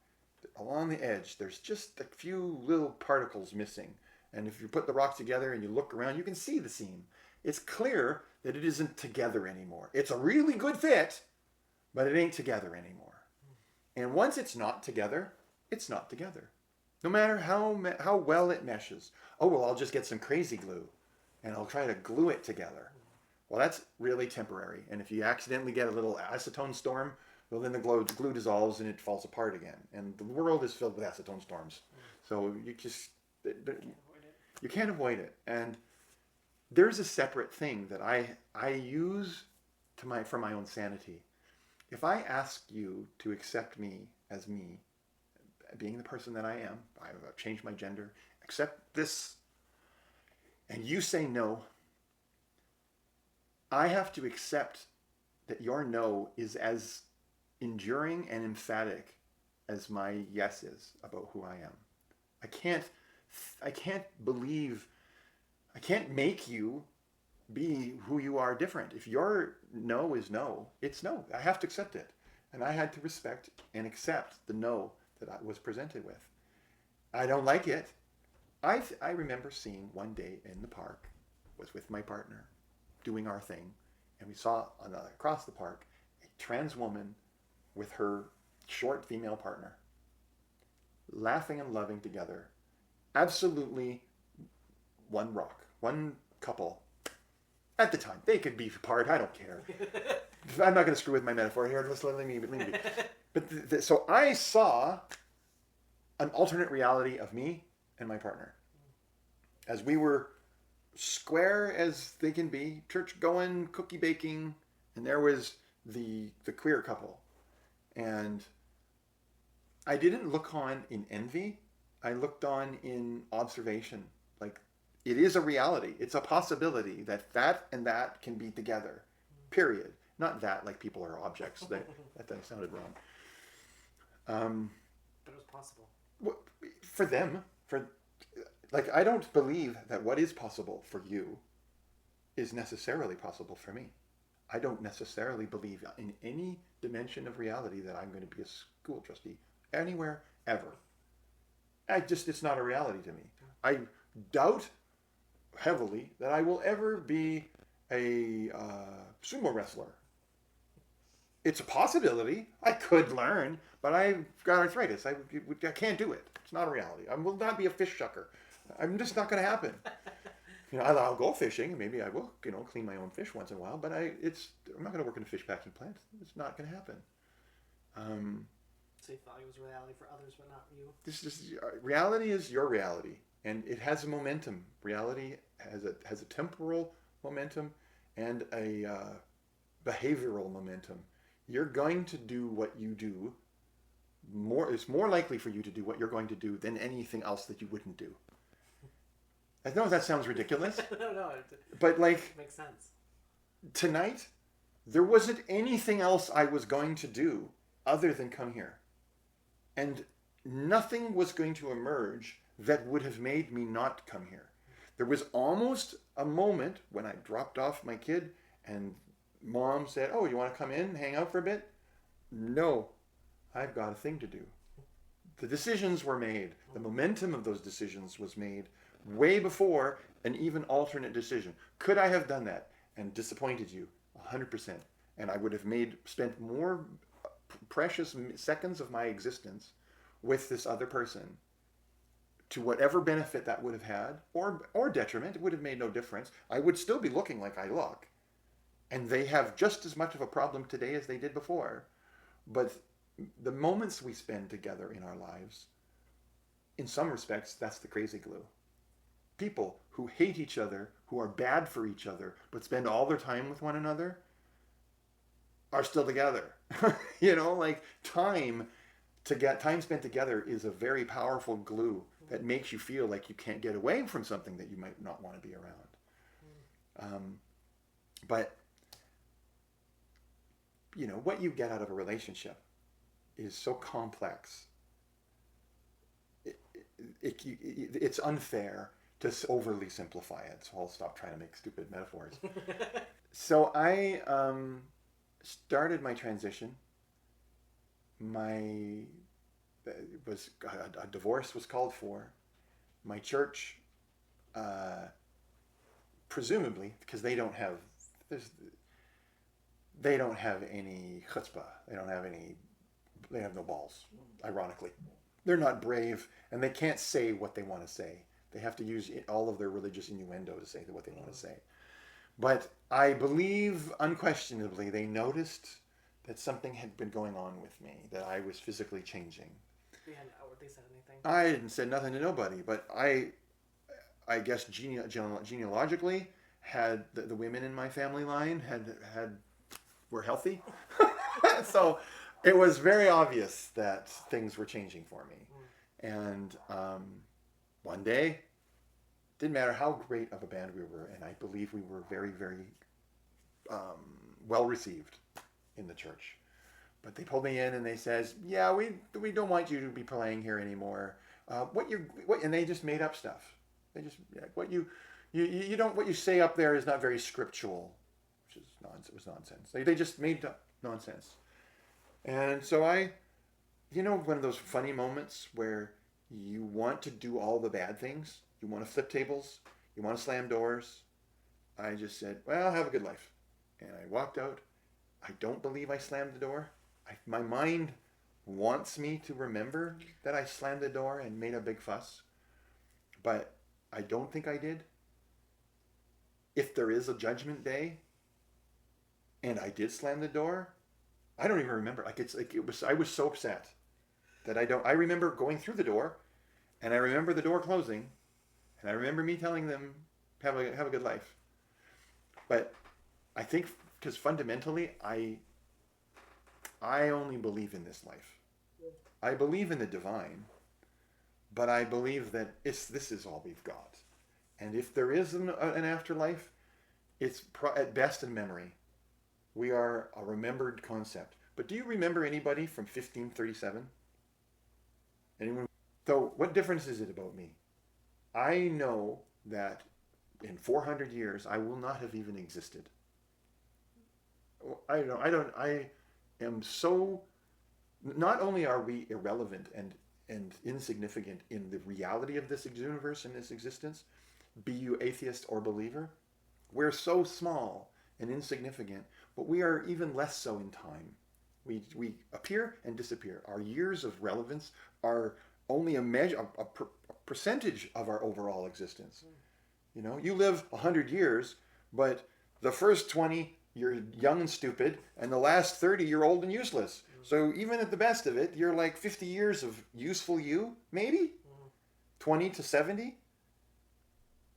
Along the edge, there's just a few little particles missing. And if you put the rocks together and you look around, you can see the seam. It's clear that it isn't together anymore. It's a really good fit, but it ain't together anymore. And once it's not together, it's not together. No matter how well it meshes. Oh, well, I'll just get some crazy glue and I'll try to glue it together. Well, that's really temporary. And if you accidentally get a little acetone storm, well, then the glue dissolves and it falls apart again. And the world is filled with acetone storms. So you can't avoid it. And there's a separate thing that I use for my own sanity. If I ask you to accept me as me, being the person that I am, I've changed my gender, accept this, and you say no, I have to accept that your no is as enduring and emphatic as my yes is about who I am. I can't make you be who you are different. If your no is no, it's no. I have to accept it. And I had to respect and accept the no that I was presented with. I don't like it. I remember seeing one day in the park, was with my partner, doing our thing, and we saw across the park a trans woman with her short female partner, laughing and loving together. Absolutely one rock, one couple. At the time, they could be apart. I don't care. I'm not going to screw with my metaphor here. Just let me. But so I saw an alternate reality of me and my partner, as we were square as they can be, church going, cookie baking, and there was the queer couple, and I didn't look on in envy. I looked on in observation. Like, it is a reality. It's a possibility that and that can be together. Period. Not that like people are objects. That sounded wrong. But it was possible. For them, I don't believe that what is possible for you is necessarily possible for me. I don't necessarily believe in any dimension of reality that I'm going to be a school trustee anywhere ever. It's not a reality to me. I doubt heavily that I will ever be a sumo wrestler. It's a possibility. I could learn, but I've got arthritis. I can't do it. It's not a reality. I will not be a fish shucker. I'm just not going to happen. I'll go fishing. Maybe I will, clean my own fish once in a while. But I'm not going to work in a fish packing plant. It's not going to happen. So you thought it was reality for others, but not you. Reality is your reality, and it has a momentum. Reality has a temporal momentum and a behavioral momentum. You're going to do what you do. It's more likely for you to do what you're going to do than anything else that you wouldn't do. I know that sounds ridiculous. No, but makes sense. Tonight, there wasn't anything else I was going to do other than come here. And nothing was going to emerge that would have made me not come here. There was almost a moment when I dropped off my kid and Mom said, "Oh, you want to come in and hang out for a bit?" No, I've got a thing to do. The decisions were made. The momentum of those decisions was made way before an even alternate decision. Could I have done that and disappointed you? 100%. And I would have spent more precious seconds of my existence with this other person, to whatever benefit that would have had, or detriment. It would have made no difference. I would still be looking like I look. And they have just as much of a problem today as they did before. But the moments we spend together in our lives, in some respects, that's the crazy glue. People who hate each other, who are bad for each other, but spend all their time with one another, are still together. Time spent together is a very powerful glue that makes you feel like you can't get away from something that you might not want to be around. But what you get out of a relationship is so complex. It's unfair to overly simplify it. So I'll stop trying to make stupid metaphors. So I started my transition. A divorce was called for. My church, presumably, because they don't have any chutzpah. They have no balls, ironically. They're not brave, and they can't say what they want to say. They have to use all of their religious innuendo to say what they want to say. But I believe, unquestionably, they noticed that something had been going on with me, that I was physically changing. They hadn't outwardly said anything? I hadn't said nothing to nobody, but I guess genealogically, had the women in my family line were healthy. So it was very obvious that things were changing for me. And one day, didn't matter how great of a band we were, and I believe we were very, very well received in the church. But they pulled me in and they says, "Yeah, we don't want you to be playing here anymore. And they just made up stuff. They just what you don't, what you say up there is not very scriptural," which is nonsense. It was nonsense. They just made up nonsense. And so one of those funny moments where you want to do all the bad things. You want to flip tables. You want to slam doors. I just said, "Well, have a good life." And I walked out. I don't believe I slammed the door. My mind wants me to remember that I slammed the door and made a big fuss. But I don't think I did. If there is a judgment day and I did slam the door, I don't even remember. I was so upset that I remember going through the door, and I remember the door closing, and I remember me telling them, have a good life. But I think because fundamentally I only believe in this life. I believe in the divine, but I believe that this is all we've got. And if there is an afterlife, it's at best a memory. We are a remembered concept. But do you remember anybody from 1537? Anyone? So what difference is it about me? I know that in 400 years, I will not have even existed. I am so, not only are we irrelevant and insignificant in the reality of this universe and this existence, be you atheist or believer, We're so small and insignificant, but we are even less so in time. We appear and disappear. Our years of relevance are only a measure, a percentage of our overall existence. You know, you live 100 years, but the first 20 you're young and stupid, and the last 30 you're old and useless. So even at the best of it, you're like 50 years of useful you, maybe 20 to 70.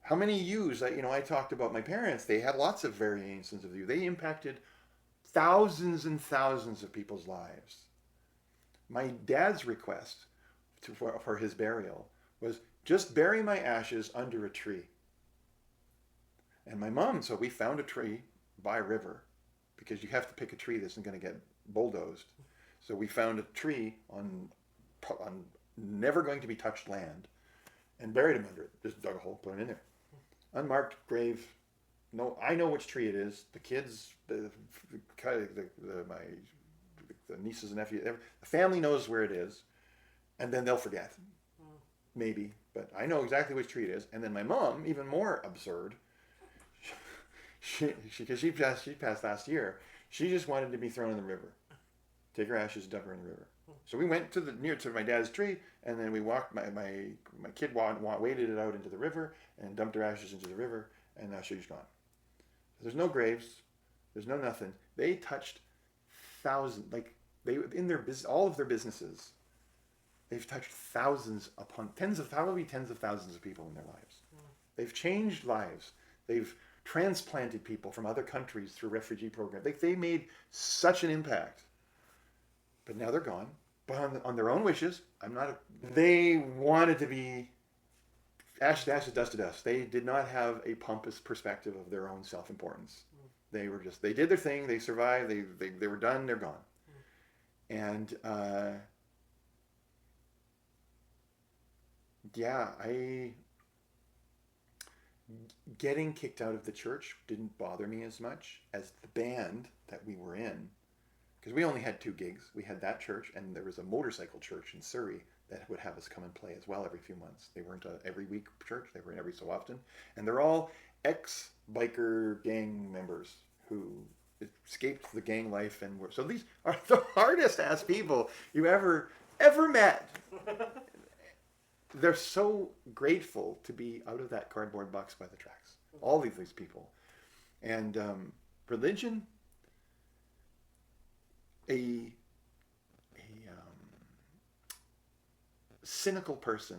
How many yous? I talked about my parents. They had lots of variations of you. They impacted thousands and thousands of people's lives. My dad's request for his burial was just bury my ashes under a tree. And my mom, so we found a tree by a river, because you have to pick a tree that isn't going to get bulldozed. So we found a tree on never going to be touched land and buried him under it. Just dug a hole, put him in there. Unmarked grave. No, I know which tree it is. The kids, the nieces and nephews, the family knows where it is, and then they'll forget, maybe. But I know exactly which tree it is. And then my mom, even more absurd, because she passed last year. She just wanted to be thrown in the river. Take her ashes, dump her in the river. So we went near to my dad's tree, and then we walked. My kid waded it out into the river and dumped her ashes into the river, and now she's gone. There's no graves. There's no nothing. They touched thousands, like they in their business, all of their businesses. They've touched thousands upon probably tens of thousands of people in their lives. They've changed lives. They've transplanted people from other countries through refugee programs. They made such an impact. But now they're gone. But on their own wishes, they wanted to be ash to ashes, dust to dust. They did not have a pompous perspective of their own self-importance. They did their thing, they survived, they were done, they're gone. And getting kicked out of the church didn't bother me as much as the band that we were in. Because we only had 2 gigs. We had that church, and there was a motorcycle church in Surrey that would have us come and play as well every few months. They weren't a every week church. They were every so often. And they're all ex-biker gang members who escaped the gang life. So these are the hardest ass people you ever met. They're so grateful to be out of that cardboard box by the tracks. All of these people. And religion, a cynical person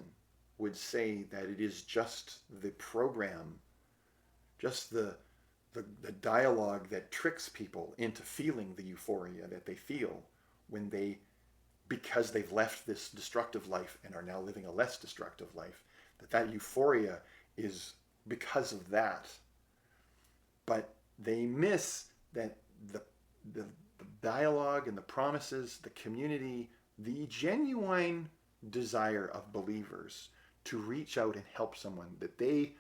would say that it is just the program, just the dialogue that tricks people into feeling the euphoria that they feel because they've left this destructive life and are now living a less destructive life, that euphoria is because of that. But they miss that the dialogue and the promises, the community, the genuine desire of believers to reach out and help someone that they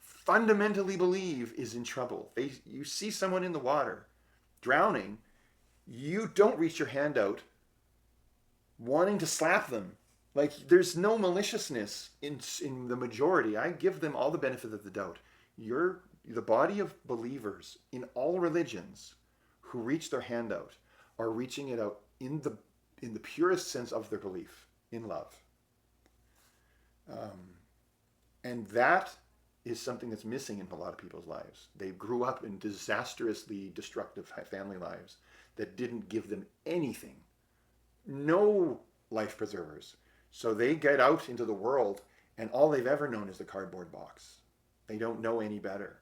fundamentally believe is in trouble. You see someone in the water drowning, you don't reach your hand out wanting to slap them. Like, there's no maliciousness in the majority. I give them all the benefit of the doubt. The body of believers in all religions who reach their hand out are reaching it out in the purest sense of their belief, in love. And that is something that's missing in a lot of people's lives. They grew up in disastrously destructive family lives that didn't give them anything. No life preservers. So they get out into the world, and all they've ever known is the cardboard box. They don't know any better.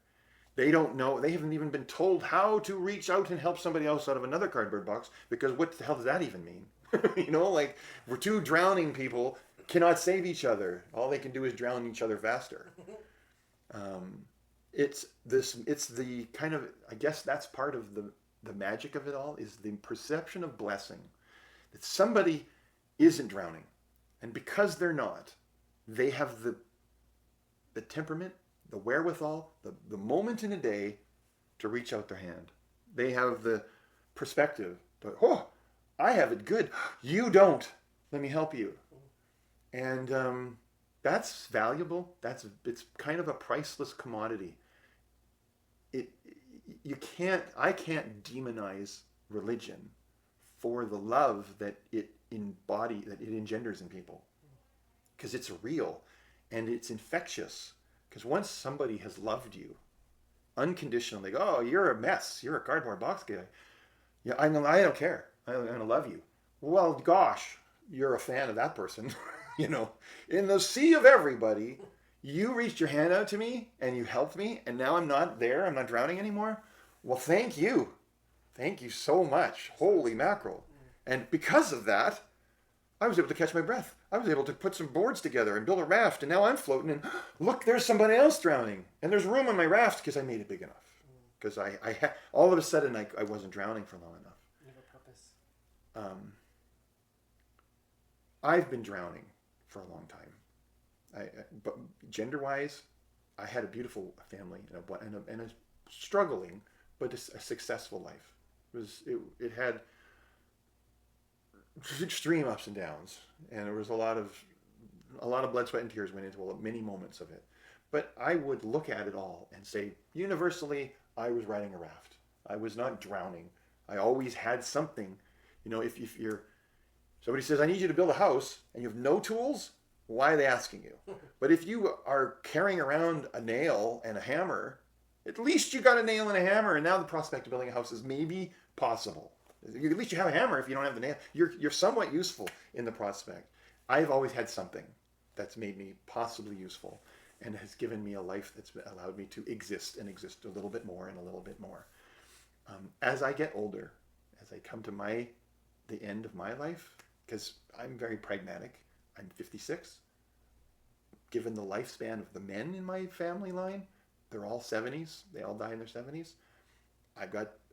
They haven't even been told how to reach out and help somebody else out of another cardboard box, because what the hell does that even mean? Like, we're 2 drowning people cannot save each other. All they can do is drown each other faster. It's the kind of, I guess that's part of the magic of it all, is the perception of blessing. That somebody isn't drowning. And because they're not, they have the temperament, the wherewithal, the moment in a day to reach out their hand. They have the perspective to, I have it good. You don't. Let me help you. And that's valuable. It's kind of a priceless commodity. I can't demonize religion for the love that it engenders in people, because it's real and it's infectious. Because once somebody has loved you unconditionally, they go, oh, you're a mess, you're a cardboard box guy. Yeah, I don't care. I'm gonna love you. Well, gosh, you're a fan of that person. In the sea of everybody, you reached your hand out to me and you helped me, and now I'm not there. I'm not drowning anymore. Well, thank you. Thank you so much. Holy mackerel. And because of that, I was able to catch my breath. I was able to put some boards together and build a raft, and now I'm floating, and look, there's somebody else drowning. And there's room on my raft because I made it big enough. Because all of a sudden, I wasn't drowning for long enough. You have a purpose. I've been drowning for a long time. But gender-wise, I had a beautiful family and a struggling but a successful life. It had extreme ups and downs, and there was a lot of blood, sweat, and tears went into many moments of it. But I would look at it all and say, universally, I was riding a raft. I was not drowning. I always had something. If somebody says, I need you to build a house, and you have no tools, why are they asking you? But if you are carrying around a nail and a hammer, at least you got a nail and a hammer, and now the prospect of building a house is maybe possible. At least you have a hammer if you don't have the nail. You're somewhat useful in the prospect. I've always had something that's made me possibly useful and has given me a life that's allowed me to exist and exist a little bit more and a little bit more. As I get older, as I come to the end of my life, because I'm very pragmatic, I'm 56. Given the lifespan of the men in my family line, they're all 70s. They all die in their 70s.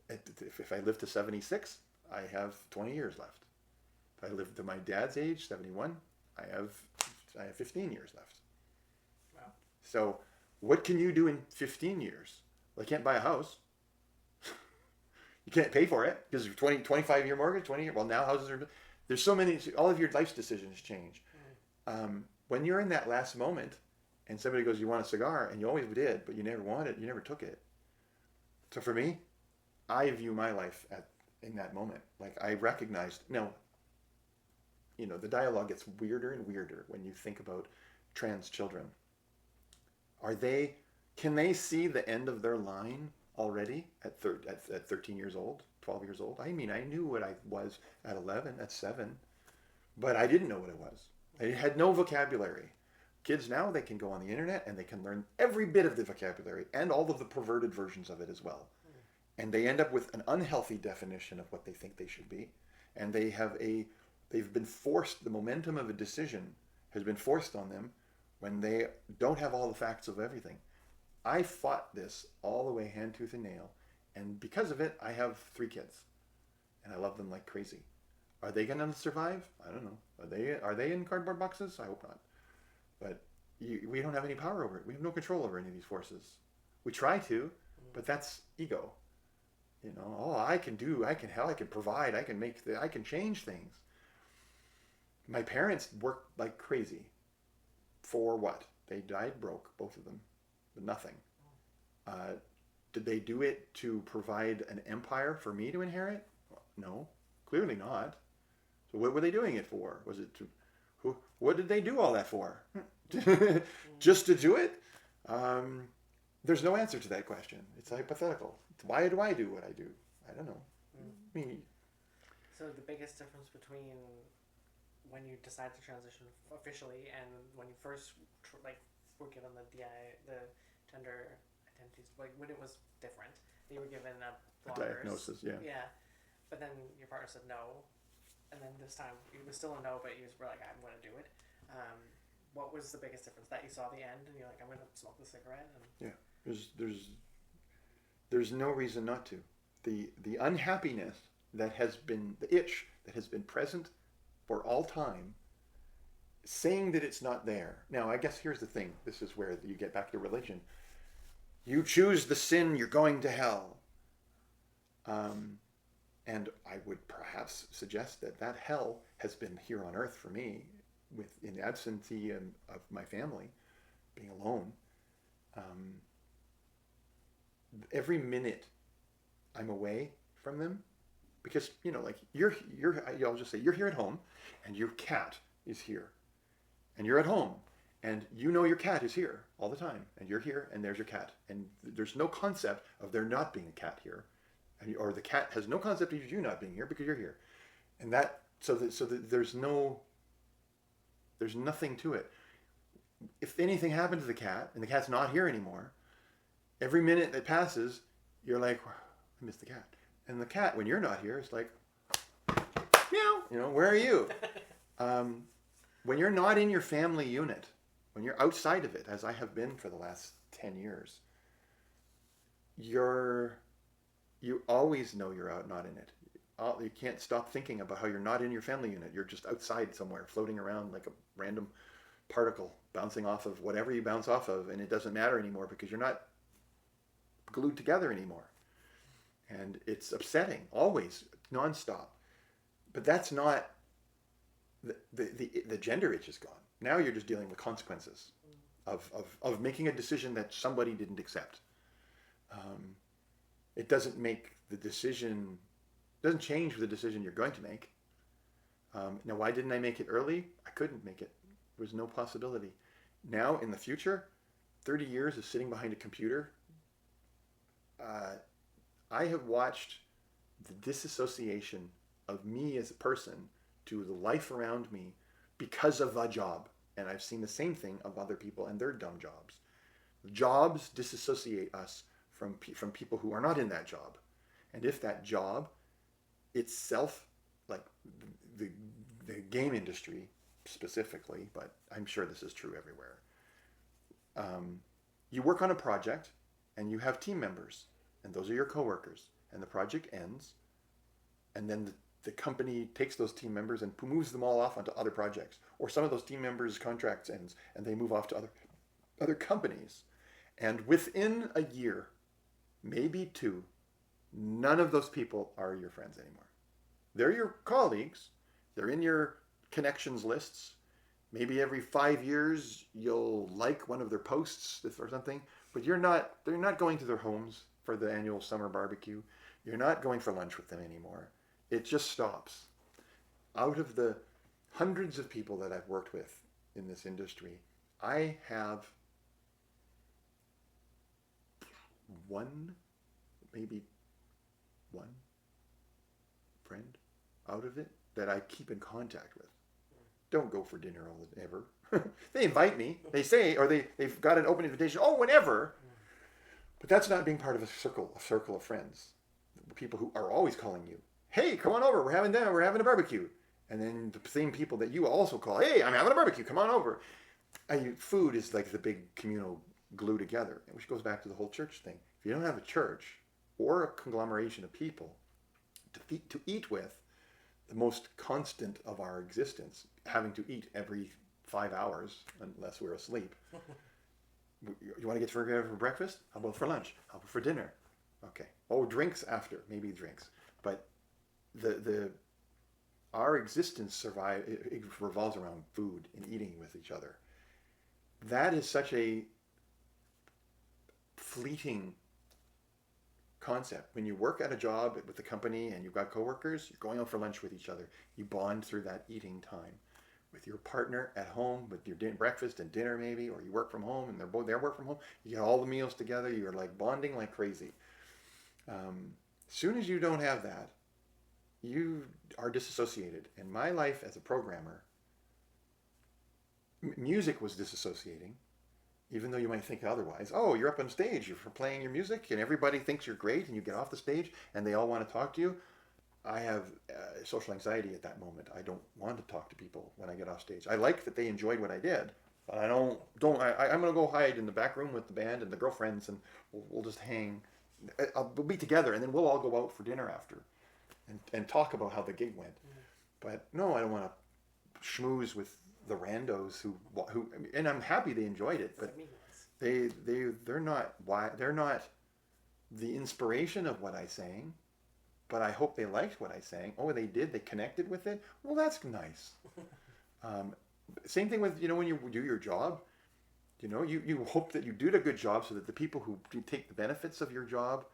If I live to 76, I have 20 years left. If I live to my dad's age, 71, I have 15 years left. Wow. So what can you do in 15 years? Well, I can't buy a house. You can't pay for it because 25-year mortgage, 20 year. Well, now houses are, there's so many, all of your life decisions change. When you're in that last moment and somebody goes, you want a cigar? And you always did, but you never wanted it. You never took it. So for me, I view my life in that moment. Like I recognized, now, the dialogue gets weirder and weirder when you think about trans children. Can they see the end of their line already at 13 years old, 12 years old? I mean, I knew what I was at 11, at 7, but I didn't know what it was. I had no vocabulary. Kids now, they can go on the internet and they can learn every bit of the vocabulary and all of the perverted versions of it as well. And they end up with an unhealthy definition of what they think they should be. And they've been forced, the momentum of a decision has been forced on them when they don't have all the facts of everything. I fought this all the way hand, tooth, and nail. And because of it, I have 3 kids. And I love them like crazy. Are they going to survive? I don't know. Are they in cardboard boxes? I hope not. But we don't have any power over it. We have no control over any of these forces. We try to, but that's ego. I can provide, I can change things. My parents worked like crazy. For what? They died broke, both of them, with nothing. Did they do it to provide an empire for me to inherit? No, clearly not. So what were they doing it for? Was it what did they do all that for? Just to do it? There's no answer to that question. It's hypothetical. Why do I do what I do? I don't know. So the biggest difference between when you decide to transition officially and when you first were given the gender identities, when it was different, you were given a diagnosis, yeah. Yeah, but then your partner said no, and then this time it was still a no, but you were like, I'm going to do it. What was the biggest difference? That you saw the end and you're like, I'm going to smoke the cigarette? Yeah, there's no reason not to. The unhappiness that has been, the itch that has been present for all time, saying that it's not there. Now, I guess here's the thing. This is where you get back to religion. You choose the sin, you're going to hell. And I would perhaps suggest that hell has been here on earth for me, in the absentee of my family, being alone. Every minute I'm away from them, because like I'll just say you're here at home, and your cat is here, and you're at home, and your cat is here all the time, and you're here, and there's your cat, and there's no concept of there not being a cat here, or the cat has no concept of you not being here because you're here, and that so that there's nothing to it. If anything happened to the cat and the cat's not here anymore, every minute that passes, you're like, I miss the cat. And the cat, when you're not here, is like, meow, where are you? When you're not in your family unit, when you're outside of it, as I have been for the last 10 years, you always know you're not in it. You can't stop thinking about how you're not in your family unit. You're just outside somewhere, floating around like a random particle bouncing off of whatever you bounce off of, and it doesn't matter anymore because you're not glued together anymore. And it's upsetting, always, nonstop. But that's not, the gender itch is gone. Now you're just dealing with consequences of making a decision that somebody didn't accept. It doesn't make the decision, doesn't change the decision you're going to make. Now, why didn't I make it early? I couldn't make it. There was no possibility. Now, in the future, 30 years of sitting behind a computer, I have watched the disassociation of me as a person to the life around me because of a job. And I've seen the same thing of other people and their dumb jobs. Jobs disassociate us from people who are not in that job. And if that job itself, like the game industry specifically, but I'm sure this is true everywhere, you work on a project and you have team members, and those are your coworkers, and the project ends, and then the company takes those team members and moves them all off onto other projects, or some of those team members' contracts ends and they move off to other companies, and within a year, maybe two, none of those people are your friends anymore. They're your colleagues, they're in your connections lists. Maybe every 5 years you'll like one of their posts or something, but they're not going to their homes for the annual summer barbecue. You're not going for lunch with them anymore. It just stops. Out of the hundreds of people that I've worked with in this industry, I have maybe one friend out of it that I keep in contact with. Don't go for dinner ever. They invite me. They say, or they've got an open invitation. Oh, whenever. But that's not being part of a circle of friends. People who are always calling you. Hey, come on over. We're having dinner. We're having a barbecue. And then the same people that you also call. Hey, I'm having a barbecue. Come on over. Food is like the big communal glue together, which goes back to the whole church thing. If you don't have a church or a conglomeration of people to eat with, the most constant of our existence, having to eat every 5 hours unless we're asleep. You want to get together for breakfast? How about for lunch? How about for dinner? Okay. Oh, drinks after. Maybe drinks. But our existence it revolves around food and eating with each other. That is such a fleeting concept. When you work at a job with the company and you've got coworkers, you're going out for lunch with each other. You bond through that eating time. With your partner at home, with your breakfast and dinner maybe, or you work from home and they work from home, you get all the meals together, you're like bonding like crazy. Soon as you don't have that, you are disassociated. And my life as a programmer, music was disassociating, even though you might think otherwise. Oh, you're up on stage, you're playing your music, and everybody thinks you're great, and you get off the stage, and they all want to talk to you. I have social anxiety at that moment. I don't want to talk to people when I get off stage. I like that they enjoyed what I did, but I'm going to go hide in the back room with the band and the girlfriends, and we'll just hang. We'll be together, and then we'll all go out for dinner after and talk about how the gig went. But no, I don't want to schmooze with the randos who, and I'm happy they enjoyed it, but they're not the inspiration of what I sang. But I hope they liked what I sang. Oh, they did. They connected with it. Well, that's nice. Same thing with, when you do your job, you hope that you do a good job so that the people who take the benefits of your job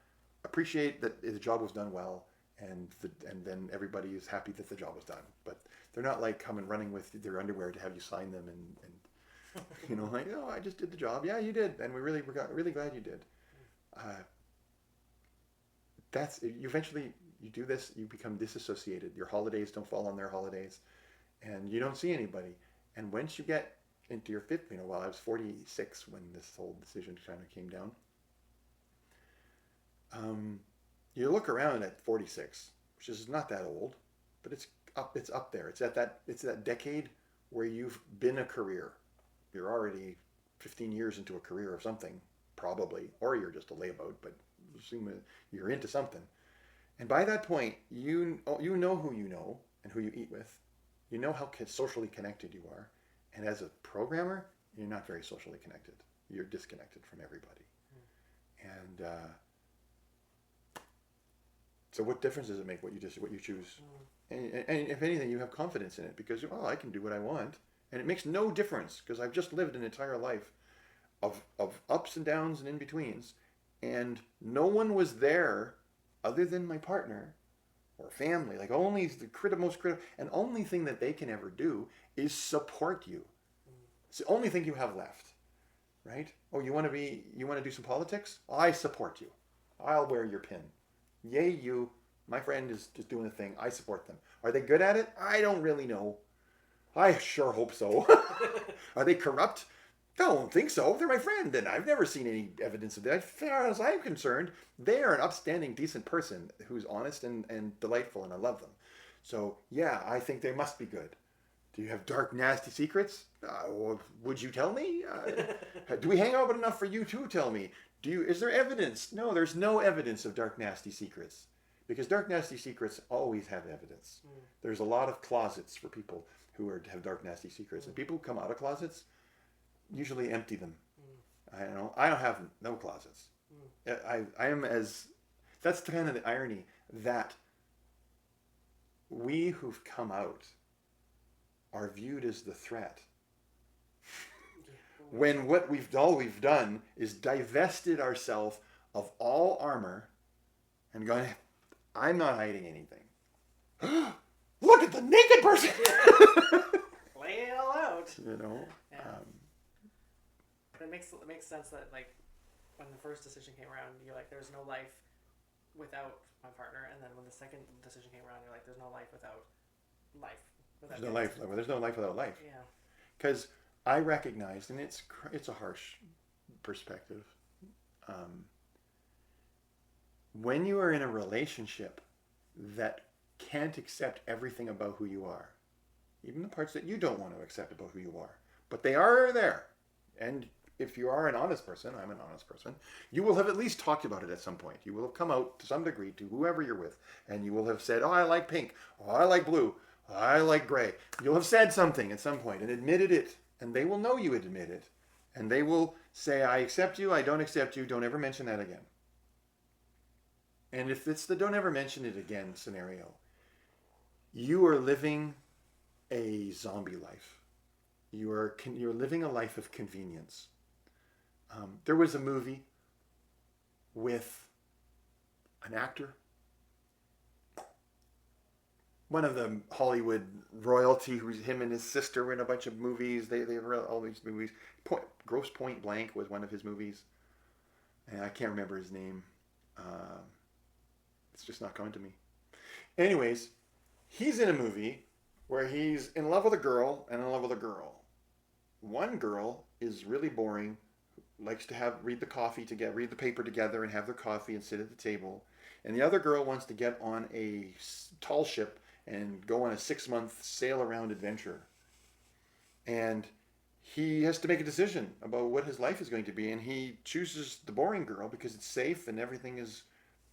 appreciate that the job was done well, and then everybody is happy that the job was done. But they're not like coming running with their underwear to have you sign them and you know, like, oh, I just did the job. Yeah, you did, and we're really glad you did. That's you eventually you do this, you become disassociated. Your holidays don't fall on their holidays, and you don't see anybody. And once you get into your fifth, you know, well, I was 46 when this whole decision kind of came down. You look around at 46, which is not that old, but it's up there. It's that decade where you've been a career. You're already 15 years into a career of something, probably, or you're just a layabout, but assume you're into something. And by that point, you know who you know and who you eat with. You know how socially connected you are. And as a programmer, you're not very socially connected. You're disconnected from everybody. And so what difference does it make what you choose? And if anything, you have confidence in it because, oh, I can do what I want. And it makes no difference because I've just lived an entire life of ups and downs and in-betweens. And no one was there other than my partner or family. Like only the most critical, and only thing that they can ever do is support you. It's the only thing you have left, right? Oh, you want to do some politics? I support you. I'll wear your pin. Yay, you. My friend is just doing a thing. I support them. Are they good at it? I don't really know. I sure hope so. Are they corrupt? Don't think so. They're my friend, and I've never seen any evidence of that. As far as I'm concerned, they are an upstanding, decent person who's honest and delightful, and I love them. So, yeah, I think they must be good. Do you have dark, nasty secrets? Well, would you tell me? Do we hang out enough for you to tell me? Is there evidence? No, there's no evidence of dark, nasty secrets. Because dark, nasty secrets always have evidence. There's a lot of closets for people who have dark, nasty secrets. And people who come out of closets usually empty them. I don't have no closets. I am that's kind of the irony that we who've come out are viewed as the threat. When what all we've done is divested ourselves of all armor and gone, I'm not hiding anything. Look at the naked person! Lay it all out. You know? Yeah. It makes sense that, like, when the first decision came around, you're like, there's no life without my partner. And then when the second decision came around, you're like, there's no life without life. There's no life. Well, there's no life without life. Yeah. Because I recognized, and it's a harsh perspective, when you are in a relationship that can't accept everything about who you are, even the parts that you don't want to accept about who you are, but they are there. And if you are an honest person, I'm an honest person, you will have at least talked about it at some point. You will have come out to some degree to whoever you're with, and you will have said, oh, I like pink, oh, I like blue, oh, I like gray. You'll have said something at some point and admitted it, and they will know you admit it, and they will say, I accept you, I don't accept you, don't ever mention that again. And if it's the don't ever mention it again scenario, you are living a zombie life. You're living a life of convenience. There was a movie with an actor, one of the Hollywood royalty, him and his sister were in a bunch of movies. They were all these movies. Gross Point Blank was one of his movies. And I can't remember his name. It's just not coming to me. Anyways, he's in a movie where he's in love with a girl and in love with a girl. One girl is really boring, likes to read the paper together and have their coffee and sit at the table. And the other girl wants to get on a tall ship and go on a 6-month sail around adventure. And he has to make a decision about what his life is going to be. And he chooses the boring girl because it's safe and everything is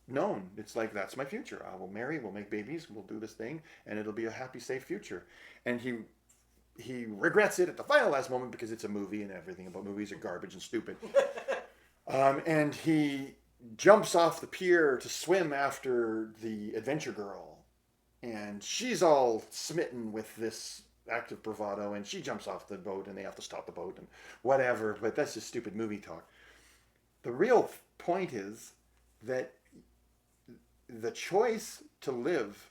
known. It's like, that's my future. I will marry, we'll make babies, we'll do this thing, and it'll be a happy, safe future. And he regrets it at the final last moment because it's a movie and everything about movies are garbage and stupid. And he jumps off the pier to swim after the adventure girl. And she's all smitten with this act of bravado, and she jumps off the boat and they have to stop the boat and whatever, but that's just stupid movie talk. The real point is that the choice to live,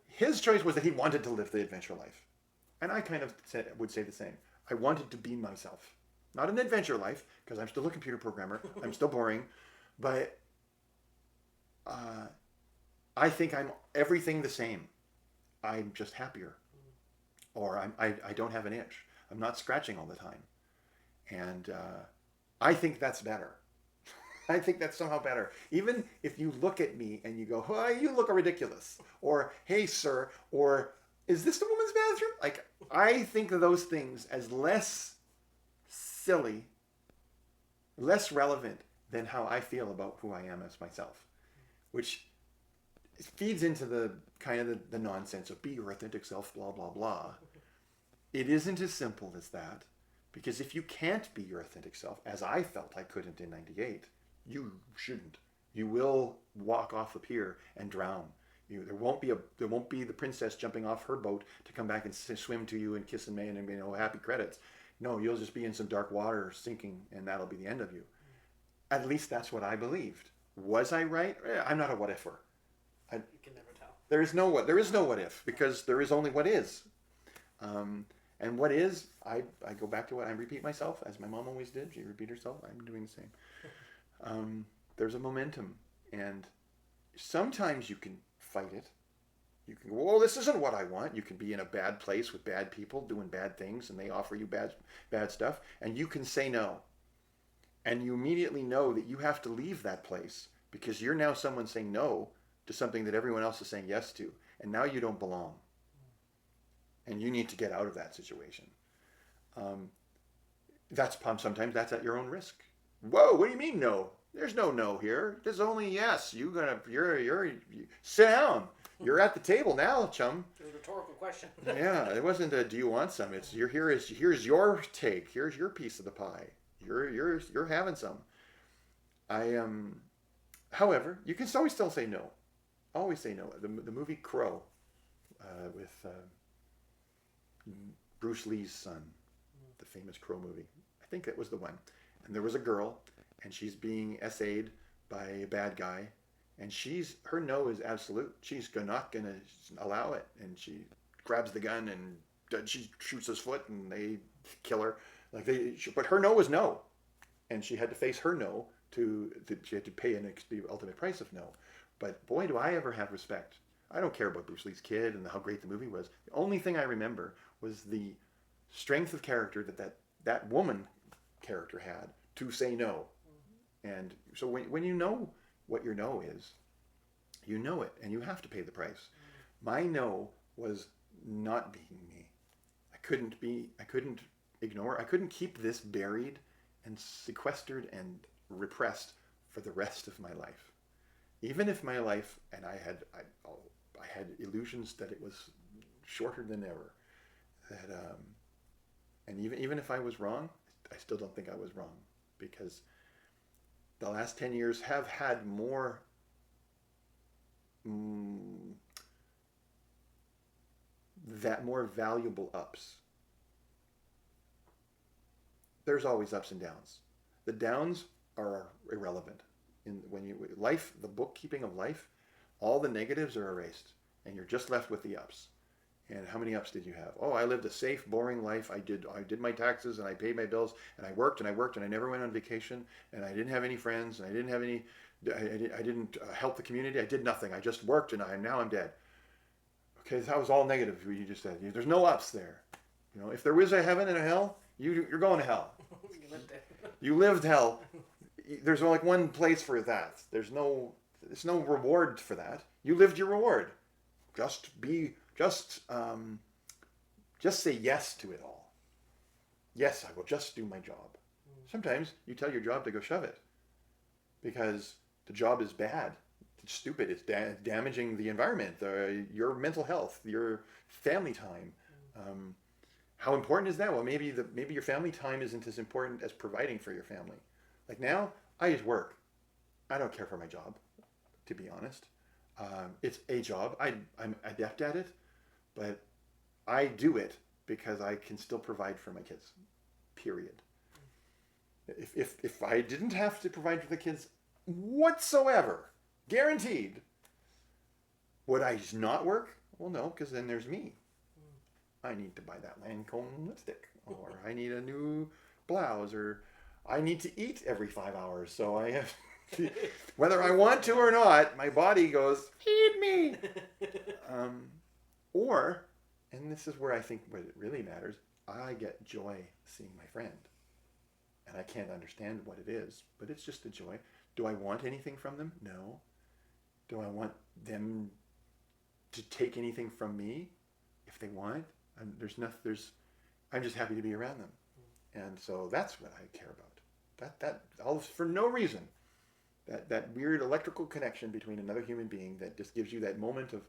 his choice was that he wanted to live the adventure life. And I kind of would say the same. I wanted to be myself. Not an adventure life, because I'm still a computer programmer. I'm still boring. But I think I'm everything the same. I'm just happier. Or I don't have an itch. I'm not scratching all the time. And I think that's better. I think that's somehow better. Even if you look at me and you go, oh, you look ridiculous. Or, hey, sir. Or, is this the woman's bathroom? Like, I think of those things as less silly, less relevant than how I feel about who I am as myself. Which feeds into the kind of the nonsense of be your authentic self, blah, blah, blah. It isn't as simple as that. Because if you can't be your authentic self, as I felt I couldn't in '98, you shouldn't. You will walk off the pier and drown. There won't be the princess jumping off her boat to come back and swim to you and kiss and may and happy credits. No, you'll just be in some dark water sinking, and that'll be the end of you. At least that's what I believed. Was I right? I'm not a what ifer. You can never tell. There is no what if, because there is only what is. And what is, I go back to what I repeat myself, as my mom always did. She repeat herself. I'm doing the same. There's a momentum, and sometimes you can fight it. You can go, well, this isn't what I want. You can be in a bad place with bad people doing bad things, and they offer you bad stuff, and you can say no. And you immediately know that you have to leave that place because you're now someone saying no to something that everyone else is saying yes to, and now you don't belong. And you need to get out of that situation. Sometimes that's at your own risk. Whoa, what do you mean no? There's no here. There's only yes. You sit down. You're at the table now, chum. It's a rhetorical question. Yeah, it wasn't a do you want some? It's here's your take. Here's your piece of the pie. You're having some. However, you can always still say no. Always say no. The movie Crow with Bruce Lee's son, the famous Crow movie. I think that was the one. And there was a girl, and she's being essayed by a bad guy, and her no is absolute. She's not gonna allow it, and she grabs the gun and she shoots his foot, and they kill her. But her no was no, and she had to face her no. She had to pay the ultimate price of no. But boy, do I ever have respect. I don't care about Bruce Lee's kid and how great the movie was. The only thing I remember was the strength of character that woman character had to say no. Mm-hmm. And so when you know what your no is, you know it, and you have to pay the price. Mm-hmm. My no was not being me. I couldn't ignore, I couldn't keep this buried and sequestered and repressed for the rest of my life. Even if my life, and I had illusions that it was shorter than ever, and even if I was wrong, I still don't think I was wrong, because the last 10 years have had more valuable ups. There's always ups and downs. The downs are irrelevant. The bookkeeping of life, all the negatives are erased, and you're just left with the ups. And how many ups did you have? Oh, I lived a safe, boring life. I did my taxes, and I paid my bills, and I worked, and I never went on vacation, and I didn't have any friends, and I didn't help the community. I did nothing. I just worked, and now I'm dead. Okay, that was all negative. What you just said. There's no ups there. If there was a heaven and a hell, you're going to hell. You lived hell. There's like one place for that. There's no reward for that. You lived your reward. Just say yes to it all. Yes, I will just do my job. Sometimes you tell your job to go shove it because the job is bad. It's stupid. It's damaging the environment, your mental health, your family time. How important is that? Well, maybe your family time isn't as important as providing for your family. Like now, I just work. I don't care for my job, to be honest. It's a job. I'm adept at it, but I do it because I can still provide for my kids, period. If I didn't have to provide for the kids whatsoever, guaranteed, Would I just not work? Well, no, because then there's me. I need to buy that Lancome lipstick, or I need a new blouse, or I need to eat every 5 hours. So I have, whether I want to or not, my body goes, feed me. Or, and this is where I think what it really matters, I get joy seeing my friend. And I can't understand what it is, but it's just a joy. Do I want anything from them? No. Do I want them to take anything from me? If they want, I'm just happy to be around them. And so that's what I care about. That all for no reason. That weird electrical connection between another human being that just gives you that moment of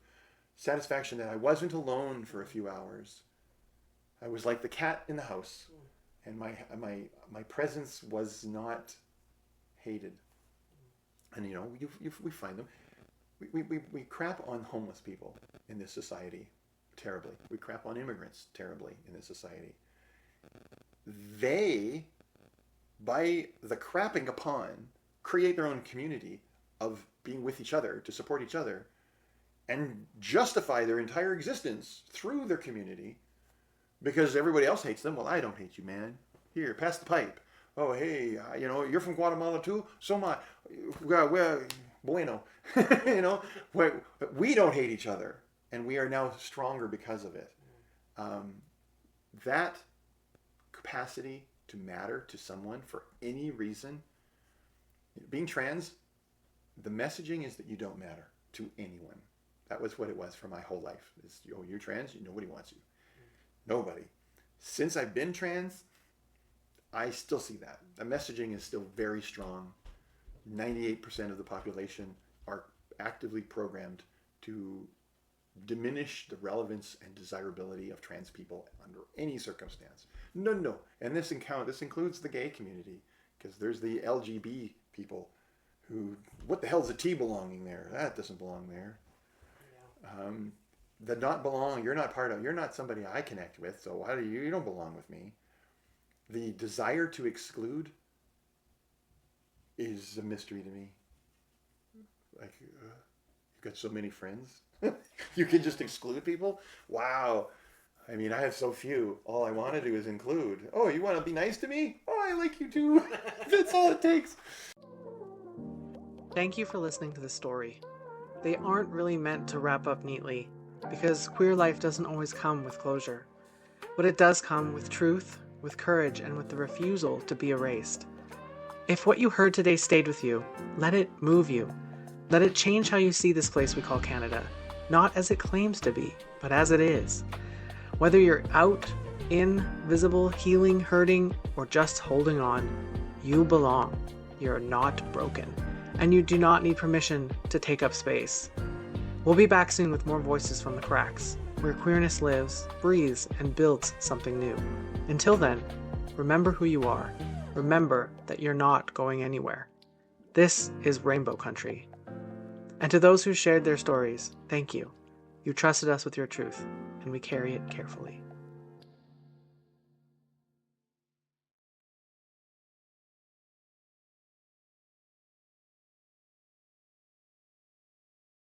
satisfaction that I wasn't alone for a few hours. I was like the cat in the house, and my presence was not hated. And we find them. We crap on homeless people in this society terribly. We crap on immigrants terribly in this society. They, by the crapping upon, create their own community of being with each other to support each other and justify their entire existence through their community because everybody else hates them. Well, I don't hate you, man. Here, pass the pipe. Oh, hey, you're from Guatemala too? So am I. Well, bueno. We don't hate each other, and we are now stronger because of it. That capacity to matter to someone for any reason, being trans, the messaging is that you don't matter to anyone. That was what it was for my whole life. You're trans, nobody wants you. Nobody. Since I've been trans, I still see that. The messaging is still very strong. 98% of the population are actively programmed to diminish the relevance and desirability of trans people under any circumstance. No. And this includes the gay community, because there's the LGB people who, what the hell's a T belonging there? That doesn't belong there. Yeah. The not belong, you're not somebody I connect with, so why you don't belong with me. The desire to exclude is a mystery to me. Like, you've got so many friends. You can just exclude people? Wow. I mean, I have so few. All I want to do is include. Oh, you want to be nice to me? Oh, I like you too. That's all it takes. Thank you for listening to the story. They aren't really meant to wrap up neatly, because queer life doesn't always come with closure. But it does come with truth, with courage, and with the refusal to be erased. If what you heard today stayed with you, let it move you. Let it change how you see this place we call Canada, not as it claims to be, but as it is. Whether you're out, in, visible, healing, hurting, or just holding on, you belong. You're not broken. And you do not need permission to take up space. We'll be back soon with more voices from the cracks, where queerness lives, breathes, and builds something new. Until then, remember who you are. Remember that you're not going anywhere. This is Rainbow Country. And to those who shared their stories, thank you. You trusted us with your truth, and we carry it carefully.